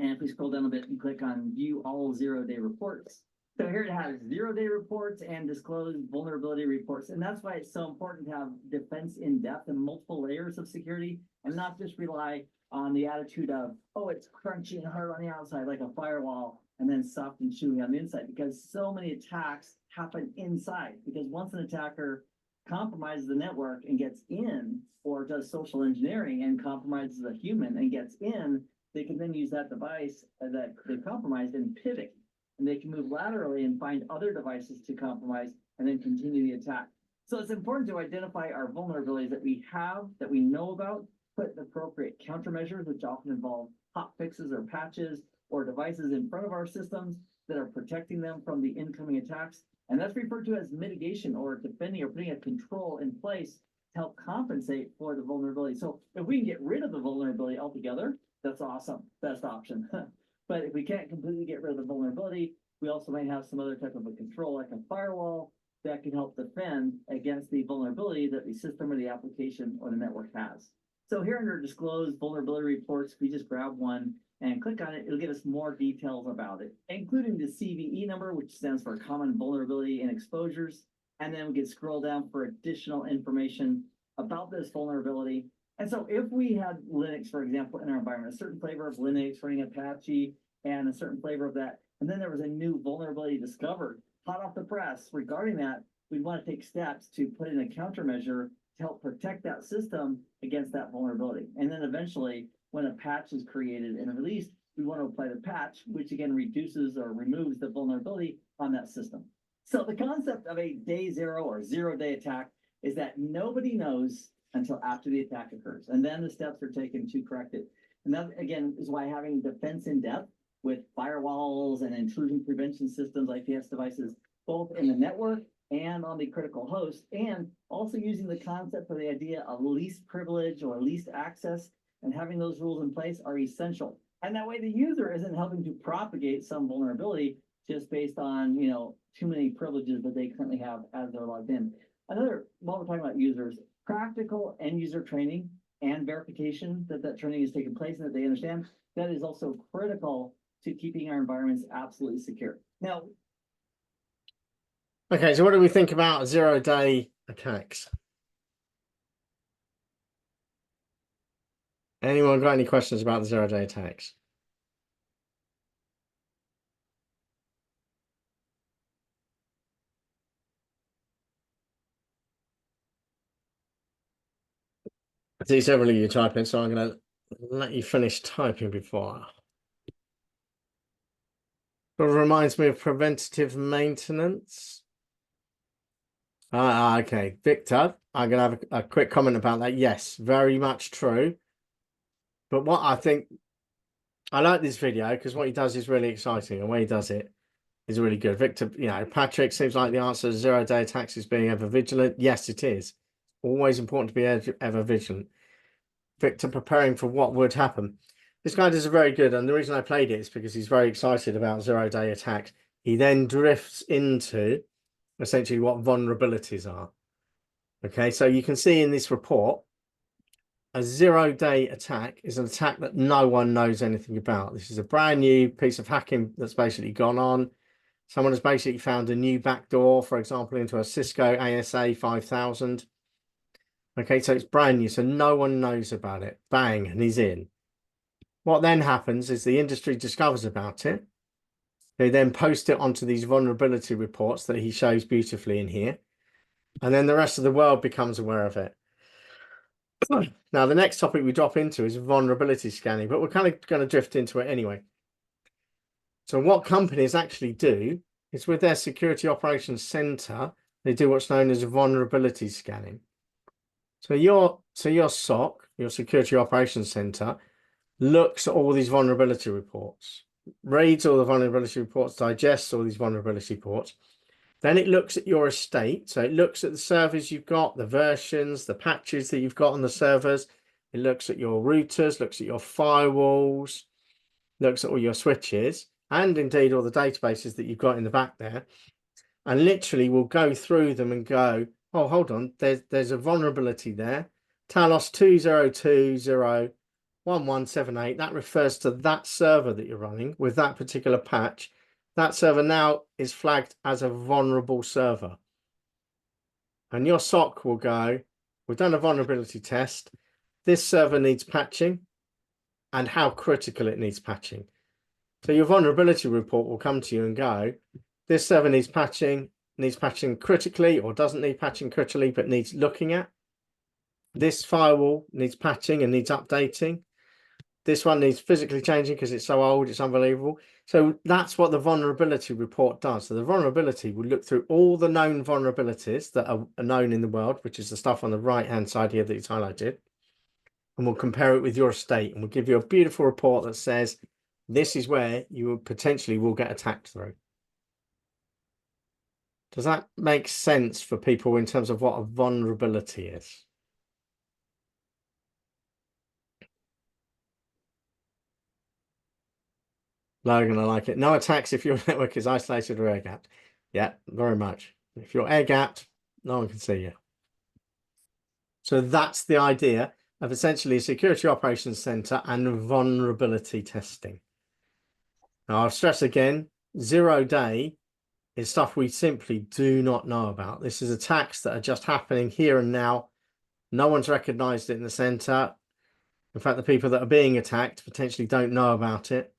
And if we scroll down a bit and click on view all 0-day reports. So here it has 0-day reports and disclosed vulnerability reports. And that's why it's so important to have defense in depth and multiple layers of security and not just rely on the attitude of, oh, it's crunchy and hard on the outside like a firewall and then soft and chewy on the inside, because so many attacks happen inside. Because once an attacker compromises the network and gets in, or does social engineering and compromises a human and gets in, they can then use that device that they compromised and pivot. And they can move laterally and find other devices to compromise and then continue the attack. So it's important to identify our vulnerabilities that we have, that we know about, put appropriate countermeasures, which often involve hot fixes or patches or devices in front of our systems that are protecting them from the incoming attacks. And that's referred to as mitigation or defending or putting a control in place to help compensate for the vulnerability. So if we can get rid of the vulnerability altogether, that's awesome, best option. But if we can't completely get rid of the vulnerability, we also might have some other type of a control like a firewall that can help defend against the vulnerability that the system or the application or the network has. So here under disclosed vulnerability reports, we just grab one. and click on it, it'll give us more details about it, including the CVE number, which stands for Common Vulnerability and Exposures. And then we can scroll down for additional information about this vulnerability. And so if we had Linux, for example, in our environment, a certain flavor of Linux running Apache and a certain flavor of that, and then there was a new vulnerability discovered, hot off the press regarding that, we'd want to take steps to put in a countermeasure to help protect that system against that vulnerability. And then eventually, when a patch is created and released, we want to apply the patch, which again reduces or removes the vulnerability on that system. So the concept of a day zero or 0-day attack is that nobody knows until after the attack occurs. And then the steps are taken to correct it. And that, again, is why having defense in depth with firewalls and intrusion prevention systems, IPS devices, both in the network and on the critical host, and also using the concept or the idea of least privilege or least access, and having those rules in place are essential. And that way the user isn't helping to propagate some vulnerability just based on, too many privileges that they currently have as they're logged in. While we're talking about users, practical end user training and verification that training is taking place and that they understand, that is also critical to keeping our environments absolutely secure. Now, okay, so what do we think about 0-day attacks? Anyone got any questions about the 0-day attacks? I see several of you typing, so I'm going to let you finish typing before. It reminds me of preventative maintenance. Okay, Victor, I'm going to have a quick comment about that. Yes, very much true. But what I think, I like this video because what he does is really exciting, and when he does it is really good. Victor, Patrick, seems like the answer to 0-day attacks is being ever vigilant. Yes, it is. Always important to be ever vigilant. Victor, preparing for what would happen. This guy does a very good, and the reason I played it is because he's very excited about 0-day attacks. He then drifts into essentially what vulnerabilities are. Okay, so you can see in this report, a 0-day attack is an attack that no one knows anything about. This is a brand new piece of hacking that's basically gone on. Someone has basically found a new backdoor, for example, into a Cisco ASA 5000. Okay, so it's brand new, so no one knows about it. Bang, and he's in. What then happens is the industry discovers about it. They then post it onto these vulnerability reports that he shows beautifully in here. And then the rest of the world becomes aware of it. Now, the next topic we drop into is vulnerability scanning, but we're kind of going to drift into it anyway. So what companies actually do is with their security operations center, they do what's known as vulnerability scanning. So your SOC, your security operations center, looks at all these vulnerability reports, reads all the vulnerability reports, digests all these vulnerability reports. Then it looks at your estate. So it looks at the servers you've got, the versions, the patches that you've got on the servers. It looks at your routers, looks at your firewalls, looks at all your switches, and indeed all the databases that you've got in the back there. And literally will go through them and go, oh, hold on, there's a vulnerability there. Talos 20201178, that refers to that server that you're running with that particular patch. That server now is flagged as a vulnerable server. And your SOC will go, we've done a vulnerability test. This server needs patching and how critical it needs patching. So your vulnerability report will come to you and go, this server needs patching critically or doesn't need patching critically, but needs looking at. This firewall needs patching and needs updating. This one needs physically changing because it's so old, it's unbelievable. So that's what the vulnerability report does. So the vulnerability will look through all the known vulnerabilities that are known in the world, which is the stuff on the right-hand side here that it's highlighted. And we'll compare it with your estate and we'll give you a beautiful report that says, this is where you potentially will get attacked through. Does that make sense for people in terms of what a vulnerability is? Logan, I like it. No attacks if your network is isolated or air-gapped. Yeah, very much. If you're air-gapped, no one can see you. So that's the idea. of essentially a security operations center and vulnerability testing. Now, I'll stress again, 0-day is stuff we simply do not know about. This is attacks that are just happening here and now. No one's recognized it in the center. In fact, the people that are being attacked potentially don't know about it.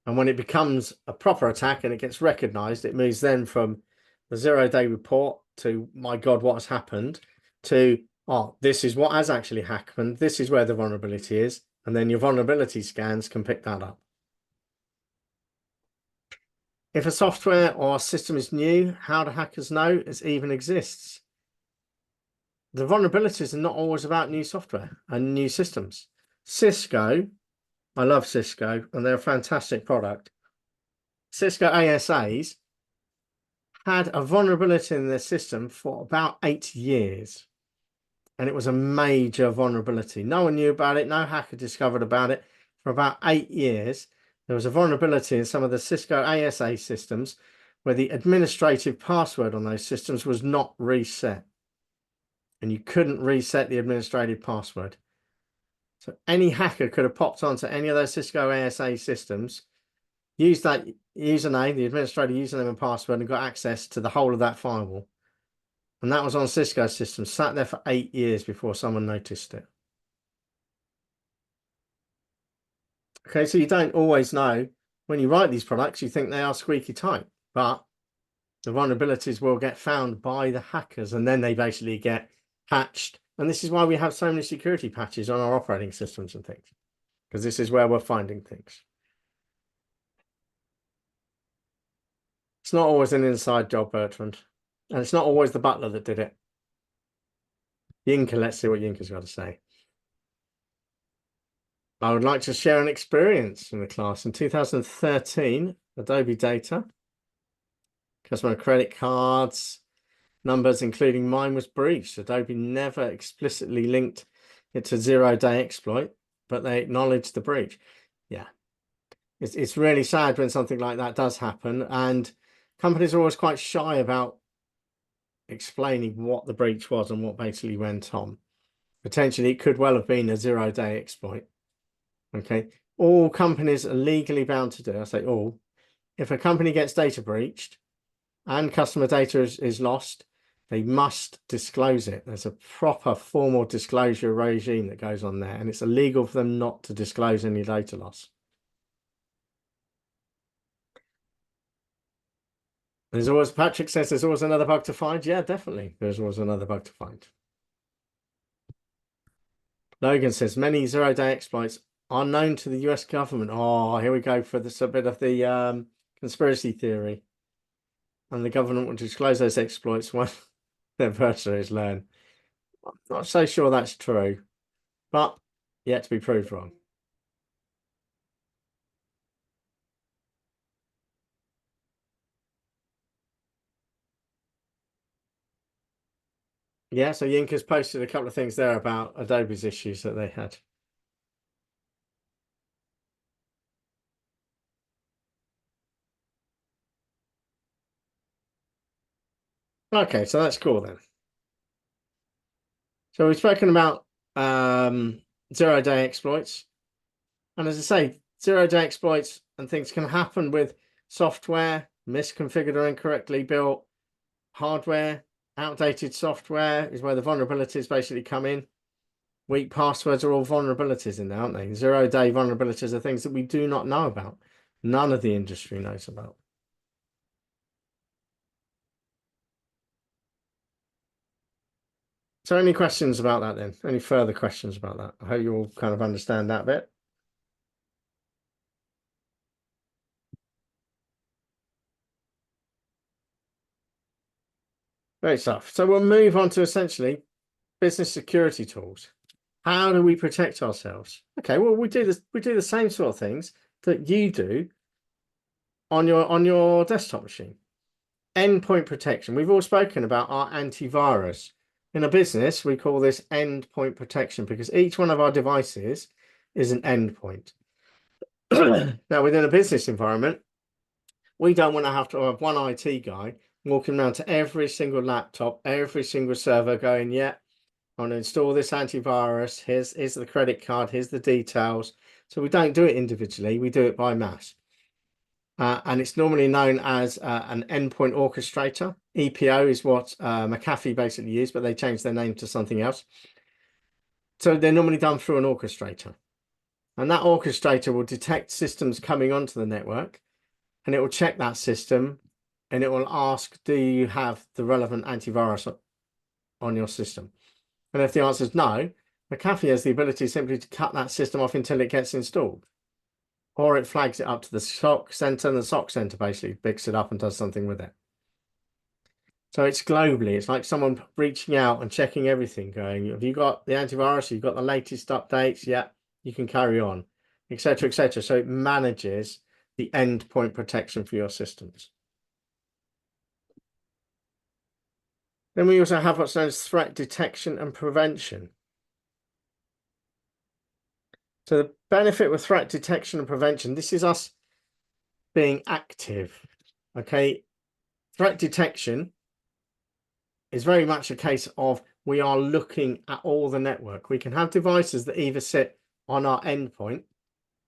And when it becomes a proper attack and it gets recognized, it moves then from the 0-day report to, my God, what has happened, to, oh, this is what has actually happened. This is where the vulnerability is. And then your vulnerability scans can pick that up. If a software or system is new, how do hackers know it even exists? The vulnerabilities are not always about new software and new systems. Cisco, I love Cisco, and they're a fantastic product. Cisco ASAs had a vulnerability in their system for about 8 years. And it was a major vulnerability. No one knew about it. No hacker discovered about it. For about 8 years, there was a vulnerability in some of the Cisco ASA systems where the administrative password on those systems was not reset. And you couldn't reset the administrative password. So any hacker could have popped onto any of those Cisco ASA systems, used that username, the administrator username and password, and got access to the whole of that firewall. And that was on Cisco systems, sat there for 8 years before someone noticed it. Okay, so you don't always know. When you write these products, you think they are squeaky tight, but the vulnerabilities will get found by the hackers and then they basically get patched. And this is why we have so many security patches on our operating systems and things, because this is where we're finding things. It's not always an inside job, Bertrand. And it's not always the butler that did it. Yinka, let's see what Yinka's got to say. I would like to share an experience in the class. In 2013, Adobe data, customer credit cards, numbers, including mine, was breached. Adobe never explicitly linked it to 0-day exploit, but they acknowledged the breach. Yeah. It's really sad when something like that does happen. And companies are always quite shy about explaining what the breach was and what basically went on. Potentially, it could well have been a 0-day exploit. Okay, all companies are legally bound to do. I say all. If a company gets data breached and customer data is lost, they must disclose it. There's a proper formal disclosure regime that goes on there, and it's illegal for them not to disclose any data loss. There's always, Patrick says there's always another bug to find. Yeah, definitely. There's always another bug to find. Logan says many 0-day exploits are known to the US government. Oh, here we go for this, a bit of the conspiracy theory. And the government will disclose those exploits when their adversaries learn. I'm not so sure that's true, but yet to be proved wrong. Yeah, so Yinka's posted a couple of things there about Adobe's issues that they had. Okay, so that's cool then. So we've spoken about 0-day exploits. And as I say, 0-day exploits and things can happen with software, misconfigured or incorrectly built, hardware, outdated software is where the vulnerabilities basically come in. Weak passwords are all vulnerabilities in there, aren't they? 0-day vulnerabilities are things that we do not know about. None of the industry knows about. So any questions about that then? Any further questions about that? I hope you all kind of understand that bit. Great stuff. So we'll move on to essentially business security tools. How do we protect ourselves? Okay, well, we do this. We do the same sort of things that you do on your desktop machine. Endpoint protection. We've all spoken about our antivirus. In a business, we call this endpoint protection because each one of our devices is an endpoint. Now, within a business environment, we don't want to have one IT guy walking around to every single laptop, every single server going, yeah, I want to install this antivirus. Here's the credit card. Here's the details. So we don't do it individually. We do it by mass. And it's normally known as an endpoint orchestrator. EPO is what McAfee basically used, but they changed their name to something else. So they're normally done through an orchestrator. And that orchestrator will detect systems coming onto the network, and it will check that system, and it will ask, do you have the relevant antivirus on your system? And if the answer is no, McAfee has the ability simply to cut that system off until it gets installed. Or it flags it up to the SOC center, and the SOC center basically picks it up and does something with it. So it's globally. It's like someone reaching out and checking everything, going, have you got the antivirus? You've got the latest updates? Yeah, you can carry on, etc., etc. So it manages the endpoint protection for your systems. Then we also have what's known as threat detection and prevention. So the benefit with threat detection and prevention, this is us being active. Okay, threat detection is very much a case of we are looking at all the network. We can have devices that either sit on our endpoint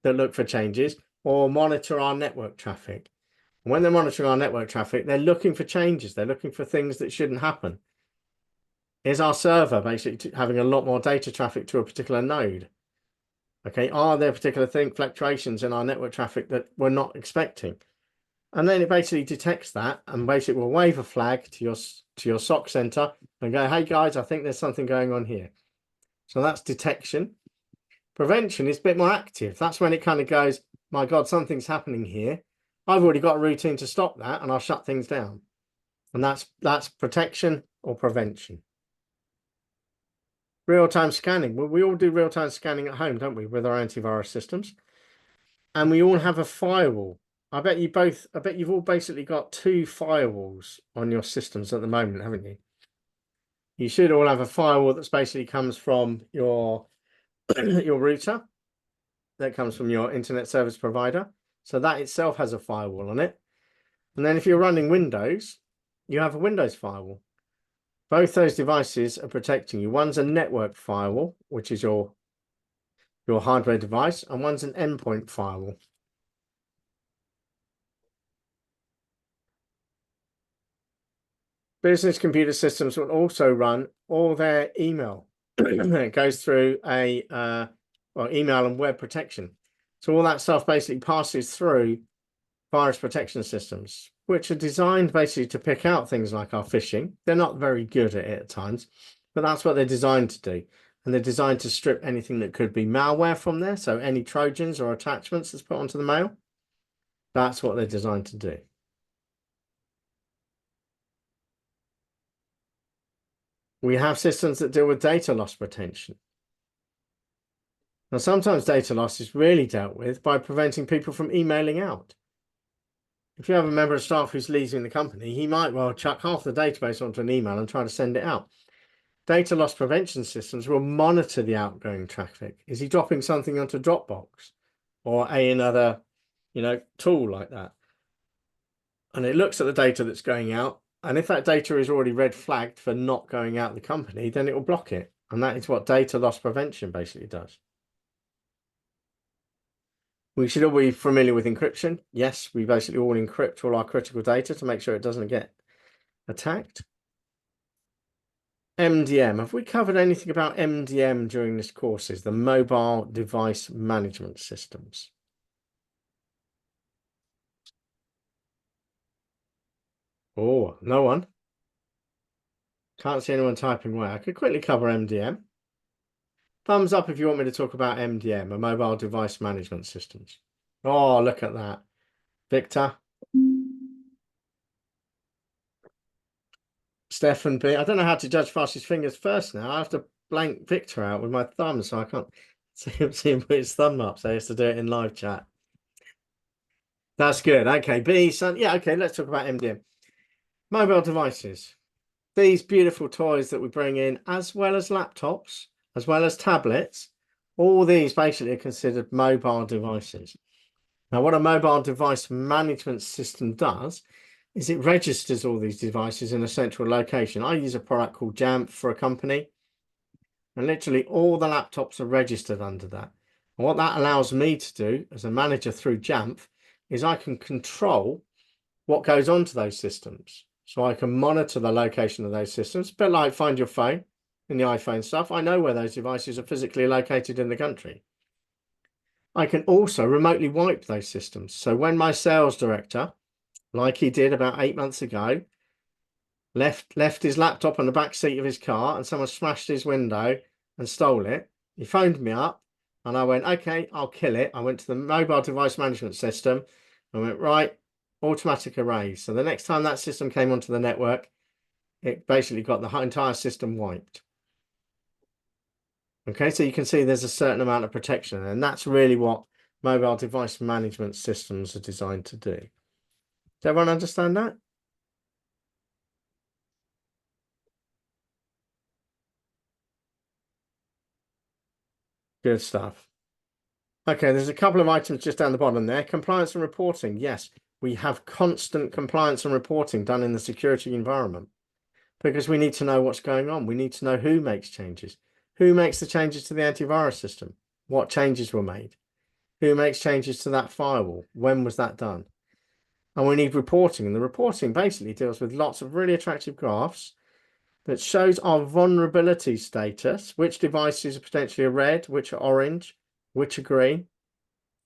that look for changes or monitor our network traffic. And when they're monitoring our network traffic, they're looking for changes. They're looking for things that shouldn't happen. Is our server basically having a lot more data traffic to a particular node? Okay, are there particular fluctuations in our network traffic that we're not expecting? And then it basically detects that and basically will wave a flag to your SOC center and go, hey guys, I think there's something going on here. So that's detection. Prevention is a bit more active. That's when it kind of goes, my God, something's happening here. I've already got a routine to stop that, and I'll shut things down. And that's protection or prevention. Real-time scanning. Well, we all do real-time scanning at home, don't we, with our antivirus systems? And we all have a firewall. I bet you've all basically got 2 firewalls on your systems at the moment, haven't you? You should all have a firewall that's basically comes from your your router, that comes from your internet service provider. So that itself has a firewall on it. And then if you're running Windows, you have a Windows firewall. Both those devices are protecting you. One's a network firewall, which is your hardware device, and one's an endpoint firewall. Business computer systems will also run all their email. It goes through a email and web protection. So all that stuff basically passes through virus protection systems, which are designed basically to pick out things like our phishing. They're not very good at it at times, but that's what they're designed to do. And they're designed to strip anything that could be malware from there. So any Trojans or attachments that's put onto the mail, that's what they're designed to do. We have systems that deal with data loss prevention. Now, sometimes data loss is really dealt with by preventing people from emailing out. If you have a member of staff who's leaving the company, he might well chuck half the database onto an email and try to send it out. Data loss prevention systems will monitor the outgoing traffic. Is he dropping something onto Dropbox or another, tool like that? And it looks at the data that's going out. And if that data is already red flagged for not going out the company, then it will block it. And that is what data loss prevention basically does. We should all be familiar with encryption. Yes, we basically all encrypt all our critical data to make sure it doesn't get attacked. MDM. Have we covered anything about MDM during this course? Is the mobile device management systems. Oh, no one. Can't see anyone typing away. I could quickly cover MDM. Thumbs up if you want me to talk about MDM, or mobile device management systems. Oh, look at that. Victor. Stefan B. I don't know how to judge fastest fingers first now. I have to blank Victor out with my thumb, so I can't see him put his thumb up. So he has to do it in live chat. That's good. Okay, B, son. Yeah, okay, let's talk about MDM. Mobile devices. These beautiful toys that we bring in, as well as laptops, as well as tablets, all these basically are considered mobile devices. Now, what a mobile device management system does is it registers all these devices in a central location. I use a product called Jamf for a company. And literally all the laptops are registered under that. And what that allows me to do as a manager through Jamf is I can control what goes onto those systems. So I can monitor the location of those systems, a bit like Find Your Phone in the iPhone stuff. I know where those devices are physically located in the country. I can also remotely wipe those systems. So when my sales director, like he did about 8 months ago, left his laptop on the back seat of his car and someone smashed his window and stole it, he phoned me up and I went, okay, I'll kill it. I went to the mobile device management system and went, right, automatic erase. So the next time that system came onto the network, it basically got the entire system wiped. Okay, so you can see there's a certain amount of protection, and that's really what mobile device management systems are designed to do. Does everyone understand that? Good stuff. Okay, there's a couple of items just down the bottom there. Compliance and reporting. Yes, we have constant compliance and reporting done in the security environment because we need to know what's going on. We need to know who makes changes. Who makes the changes to the antivirus system? What changes were made? Who makes changes to that firewall? When was that done? And we need reporting. And the reporting basically deals with lots of really attractive graphs that shows our vulnerability status, which devices are potentially red, which are orange, which are green,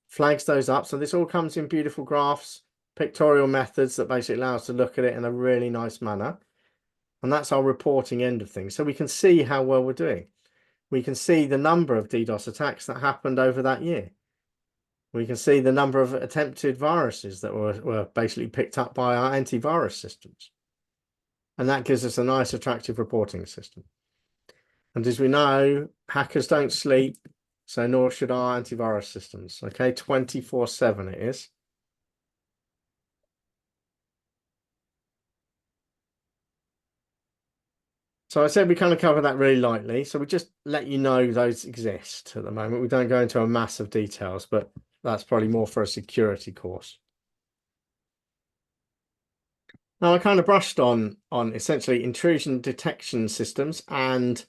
flags those up. So this all comes in beautiful graphs, pictorial methods that basically allow us to look at it in a really nice manner. And that's our reporting end of things. So we can see how well we're doing. We can see the number of DDoS attacks that happened over that year. We can see the number of attempted viruses that were basically picked up by our antivirus systems. And that gives us a nice, attractive reporting system. And as we know, hackers don't sleep, so nor should our antivirus systems. Okay, 24/7 it is. So I said we kind of cover that really lightly. So we just let you know those exist at the moment. We don't go into a mass of details, but that's probably more for a security course. Now I kind of brushed on essentially intrusion detection systems and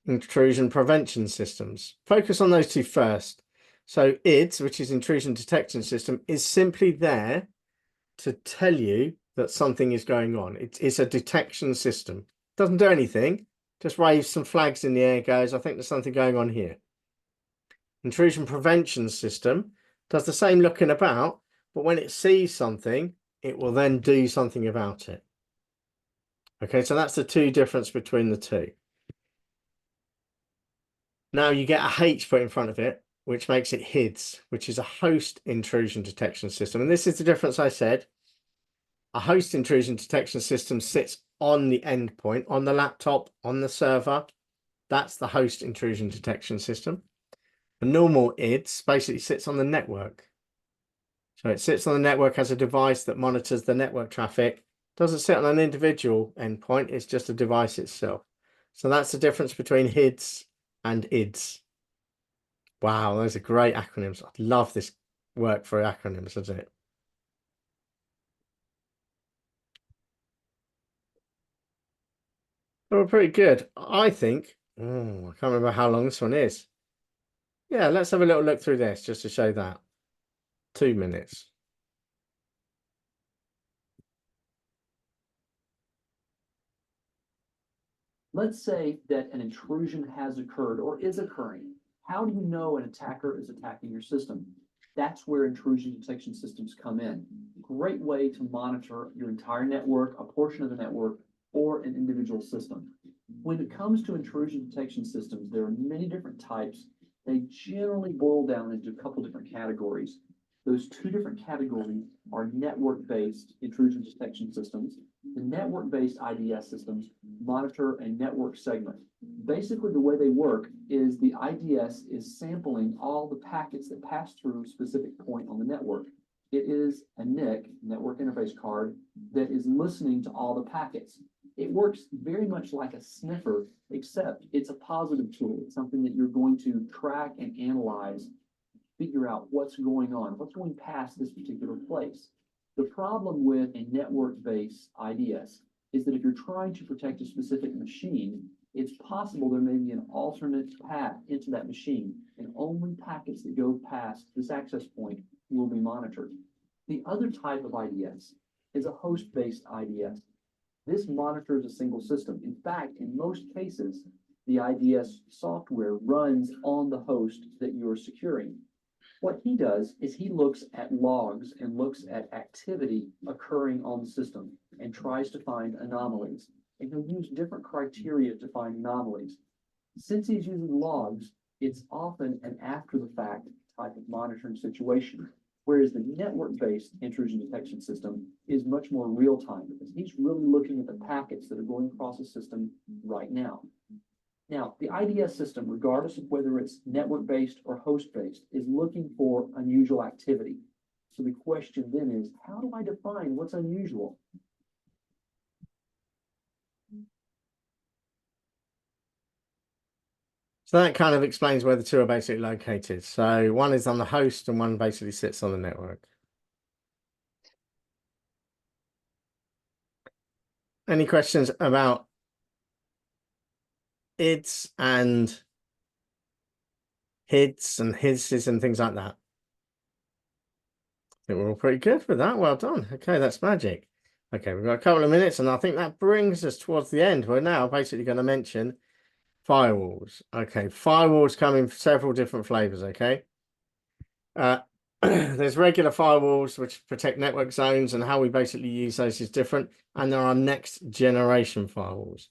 intrusion prevention systems. Focus on those two first. So IDS, which is intrusion detection system, is simply there to tell you that something is going on. It's a detection system. Doesn't do anything, just waves some flags in the air, goes, I think there's something going on here. Intrusion prevention system does the same looking about, but when it sees something, it will then do something about it. Okay, so that's the two difference between the two. Now you get a H put in front of it, which makes it HIDS, which is a host intrusion detection system. And this is the difference I said. A host intrusion detection system sits on the endpoint, on the laptop, on the server. That's the host intrusion detection system. A normal IDS basically sits on the network. So it sits on the network as a device that monitors the network traffic. Doesn't sit on an individual endpoint, it's just a device itself. So that's the difference between HIDS and IDS. Wow, those are great acronyms. I love this work for acronyms, isn't it? They were pretty good. I think, I can't remember how long this one is. Yeah, let's have a little look through this just to show that. 2 minutes. Let's say that an intrusion has occurred or is occurring. How do you know an attacker is attacking your system? That's where intrusion detection systems come in. Great way to monitor your entire network, a portion of the network, or an individual system. When it comes to intrusion detection systems, there are many different types. They generally boil down into a couple different categories. Those two different categories are network-based intrusion detection systems. The network-based IDS systems monitor a network segment. Basically, the way they work is the IDS is sampling all the packets that pass through a specific point on the network. It is a NIC, network interface card, that is listening to all the packets. It works very much like a sniffer, except it's a positive tool. It's something that you're going to track and analyze, figure out what's going on, what's going past this particular place. The problem with a network-based IDS is that if you're trying to protect a specific machine, it's possible there may be an alternate path into that machine, and only packets that go past this access point will be monitored. The other type of IDS is a host-based IDS. This monitors a single system. In fact, in most cases, the IDS software runs on the host that you're securing. What he does is he looks at logs and looks at activity occurring on the system and tries to find anomalies. And he'll use different criteria to find anomalies. Since he's using logs, it's often an after-the-fact type of monitoring situation, whereas the network-based intrusion detection system is much more real-time because he's really looking at the packets that are going across the system right now. Now, the IDS system, regardless of whether it's network-based or host-based, is looking for unusual activity. So the question then is, how do I define what's unusual? So that kind of explains where the two are basically located. So one is on the host and one basically sits on the network. Any questions about IDS and HIDS and HISs and things like that? I think we're all pretty good with that. Well done. Okay, that's magic. Okay, we've got a couple of minutes, and I think that brings us towards the end. We're now basically going to mention firewalls. Okay, firewalls come in several different flavors. Okay, there's regular firewalls which protect network zones, and how we basically use those is different. And there are next generation firewalls.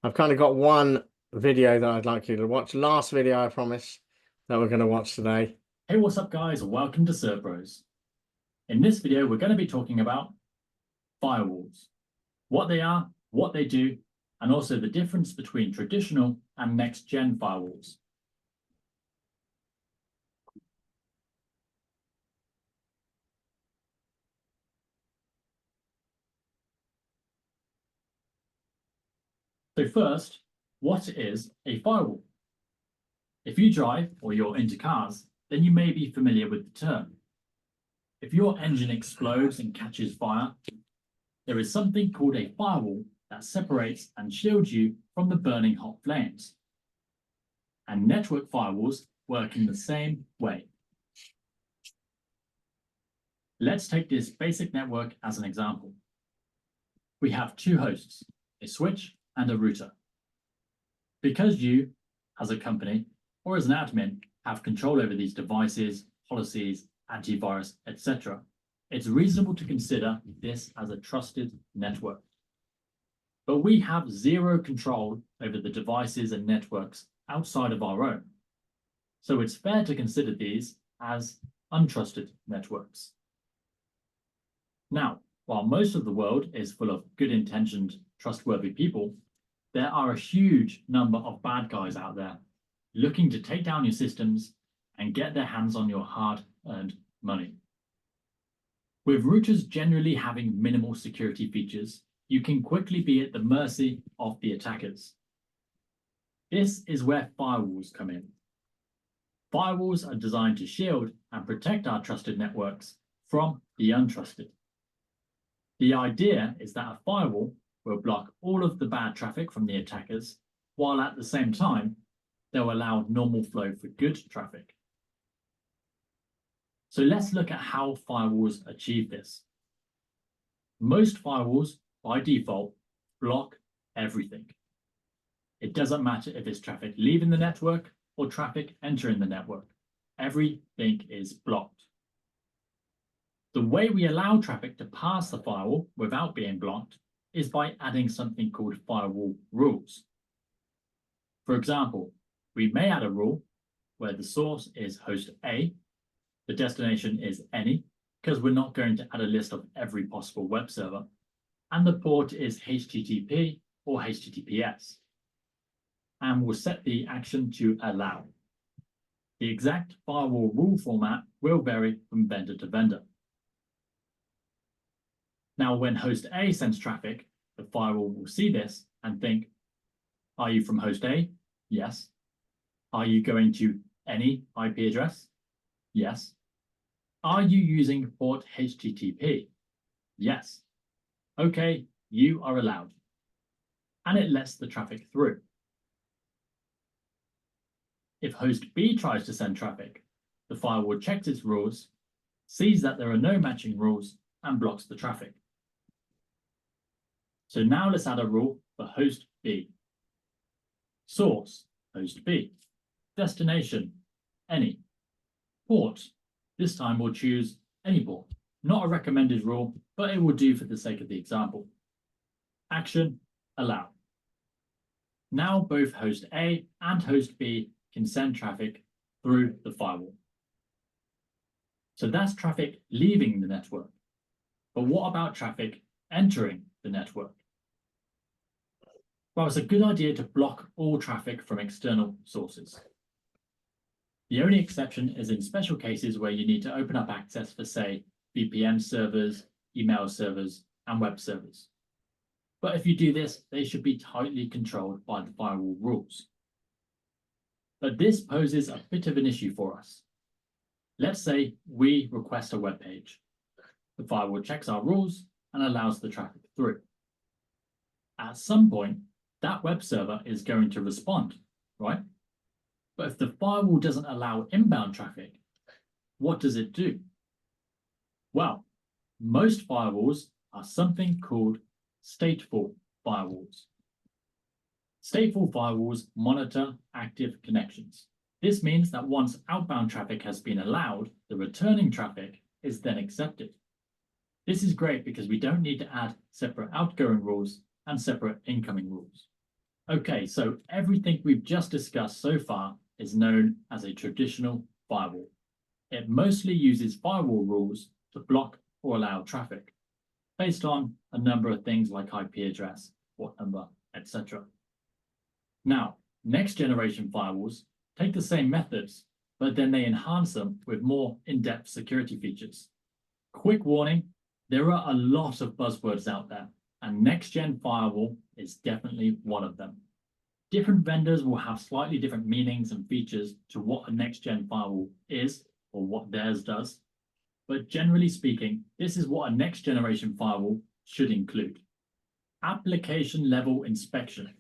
I've kind of got one video that I'd like you to watch. Last video, I promise, that we're going to watch today. Hey, what's up, guys? Welcome to Certbros. In this video, we're going to be talking about firewalls, what they are, what they do, and also the difference between traditional and next-gen firewalls. So first, what is a firewall? If you drive or you're into cars, then you may be familiar with the term. If your engine explodes and catches fire, there is something called a firewall that separates and shields you from the burning hot flames. And network firewalls work in the same way. Let's take this basic network as an example. We have two hosts, a switch and a router. Because you, as a company or as an admin, have control over these devices, policies, antivirus, etc., it's reasonable to consider this as a trusted network. But we have zero control over the devices and networks outside of our own. So it's fair to consider these as untrusted networks. Now, while most of the world is full of good-intentioned, trustworthy people, there are a huge number of bad guys out there looking to take down your systems and get their hands on your hard-earned money. With routers generally having minimal security features, you can quickly be at the mercy of the attackers. This is where firewalls come in. Firewalls are designed to shield and protect our trusted networks from the untrusted. The idea is that a firewall will block all of the bad traffic from the attackers, while at the same time, they'll allow normal flow for good traffic. So let's look at how firewalls achieve this. Most firewalls, by default, block everything. It doesn't matter if it's traffic leaving the network or traffic entering the network. Everything is blocked. The way we allow traffic to pass the firewall without being blocked is by adding something called firewall rules. For example, we may add a rule where the source is host A, the destination is any, because we're not going to add a list of every possible web server, and the port is HTTP or HTTPS. And we'll set the action to allow. The exact firewall rule format will vary from vendor to vendor. Now, when host A sends traffic, the firewall will see this and think, are you from host A? Yes. Are you going to any IP address? Yes. Are you using port HTTP? Yes. Okay, you are allowed. And it lets the traffic through. If host B tries to send traffic, the firewall checks its rules, sees that there are no matching rules, and blocks the traffic. So now let's add a rule for host B. Source, host B. Destination, any. Port, this time we'll choose any port. Not a recommended rule, but it will do for the sake of the example. Action, allow. Now both host A and host B can send traffic through the firewall. So that's traffic leaving the network. But what about traffic entering the network? Well, it's a good idea to block all traffic from external sources. The only exception is in special cases where you need to open up access for, say, VPN servers, email servers, and web servers. But if you do this, they should be tightly controlled by the firewall rules. But this poses a bit of an issue for us. Let's say we request a web page. The firewall checks our rules and allows the traffic through. At some point, that web server is going to respond, right? But if the firewall doesn't allow inbound traffic, what does it do? Well, most firewalls are something called stateful firewalls. Stateful firewalls monitor active connections. This means that once outbound traffic has been allowed, the returning traffic is then accepted. This is great because we don't need to add separate outgoing rules and separate incoming rules. Okay, so everything we've just discussed so far is known as a traditional firewall. It mostly uses firewall rules to block or allow traffic, based on a number of things like IP address, port number, etc. Now, next generation firewalls take the same methods, but then they enhance them with more in-depth security features. Quick warning, there are a lot of buzzwords out there, and next-gen firewall is definitely one of them. Different vendors will have slightly different meanings and features to what a next-gen firewall is or what theirs does. But generally speaking, this is what a next-generation firewall should include. Application level inspection.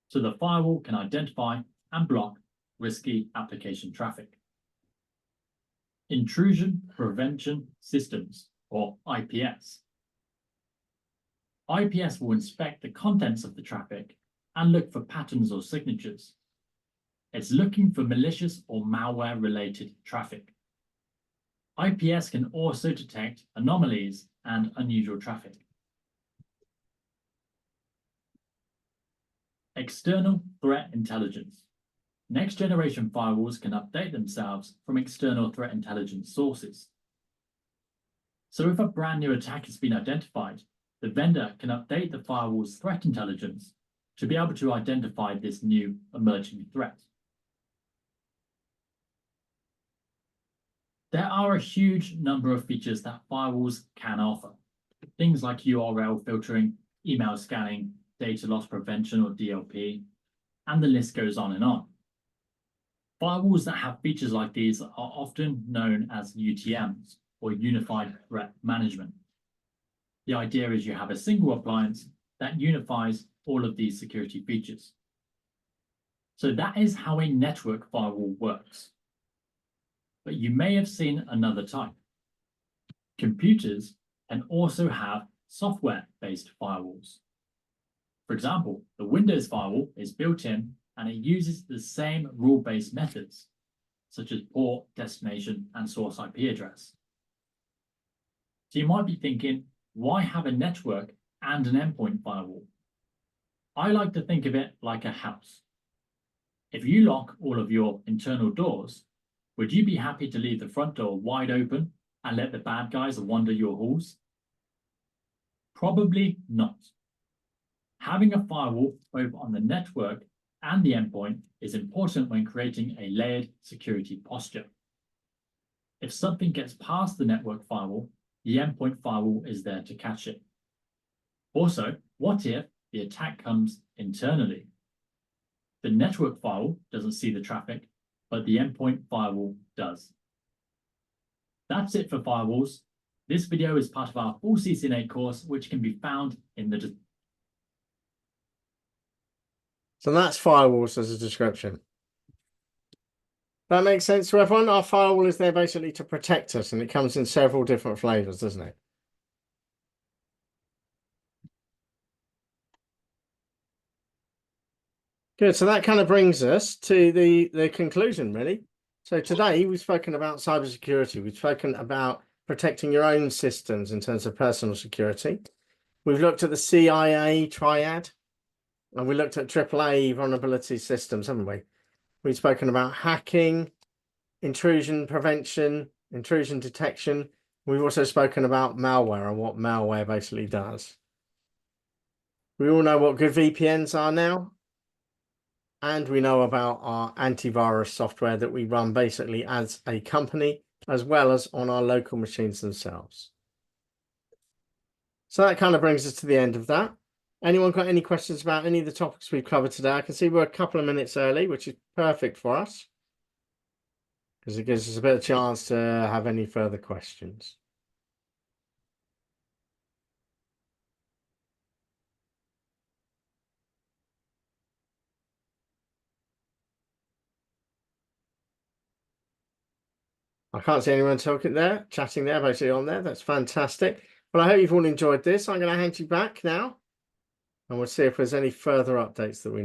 So the firewall can identify and block risky application traffic. Intrusion prevention systems, or IPS. IPS will inspect the contents of the traffic and look for patterns or signatures. It's looking for malicious or malware-related traffic. IPS can also detect anomalies and unusual traffic. External threat intelligence. Next-generation firewalls can update themselves from external threat intelligence sources. So if a brand new attack has been identified, the vendor can update the firewall's threat intelligence to be able to identify this new emerging threat. There are a huge number of features that firewalls can offer. Things like URL filtering, email scanning, data loss prevention or DLP, and the list goes on and on. Firewalls that have features like these are often known as UTMs, or Unified Threat Management. The idea is you have a single appliance that unifies all of these security features. So that is how a network firewall works. But you may have seen another type. Computers can also have software-based firewalls. For example, the Windows firewall is built in and it uses the same rule-based methods, such as port, destination, and source IP address. So you might be thinking, why have a network and an endpoint firewall? I like to think of it like a house. If you lock all of your internal doors, would you be happy to leave the front door wide open and let the bad guys wander your halls? Probably not. Having a firewall both on the network and the endpoint is important when creating a layered security posture. If something gets past the network firewall, the endpoint firewall is there to catch it. Also, what if the attack comes internally? The network firewall doesn't see the traffic, but the endpoint firewall does. That's it for firewalls. This video is part of our full CCNA course, which can be found in the... So that's firewalls as a description. That makes sense to everyone. Our firewall is there basically to protect us, and it comes in several different flavors, doesn't it? Good. So that kind of brings us to the conclusion, really. So today we've spoken about cybersecurity. We've spoken about protecting your own systems in terms of personal security. We've looked at the CIA Triad, and we looked at AAA vulnerability systems, haven't we? We've spoken about hacking, intrusion prevention, intrusion detection. We've also spoken about malware and what malware basically does. We all know what good VPNs are now. And we know about our antivirus software that we run basically as a company, as well as on our local machines themselves. So that kind of brings us to the end of that. Anyone got any questions about any of the topics we've covered today? I can see we're a couple of minutes early, which is perfect for us, because it gives us a bit of chance to have any further questions. I can't see anyone talking there, chatting there, basically on there. That's fantastic. Well, I hope you've all enjoyed this. I'm going to hand you back now, and we'll see if there's any further updates that we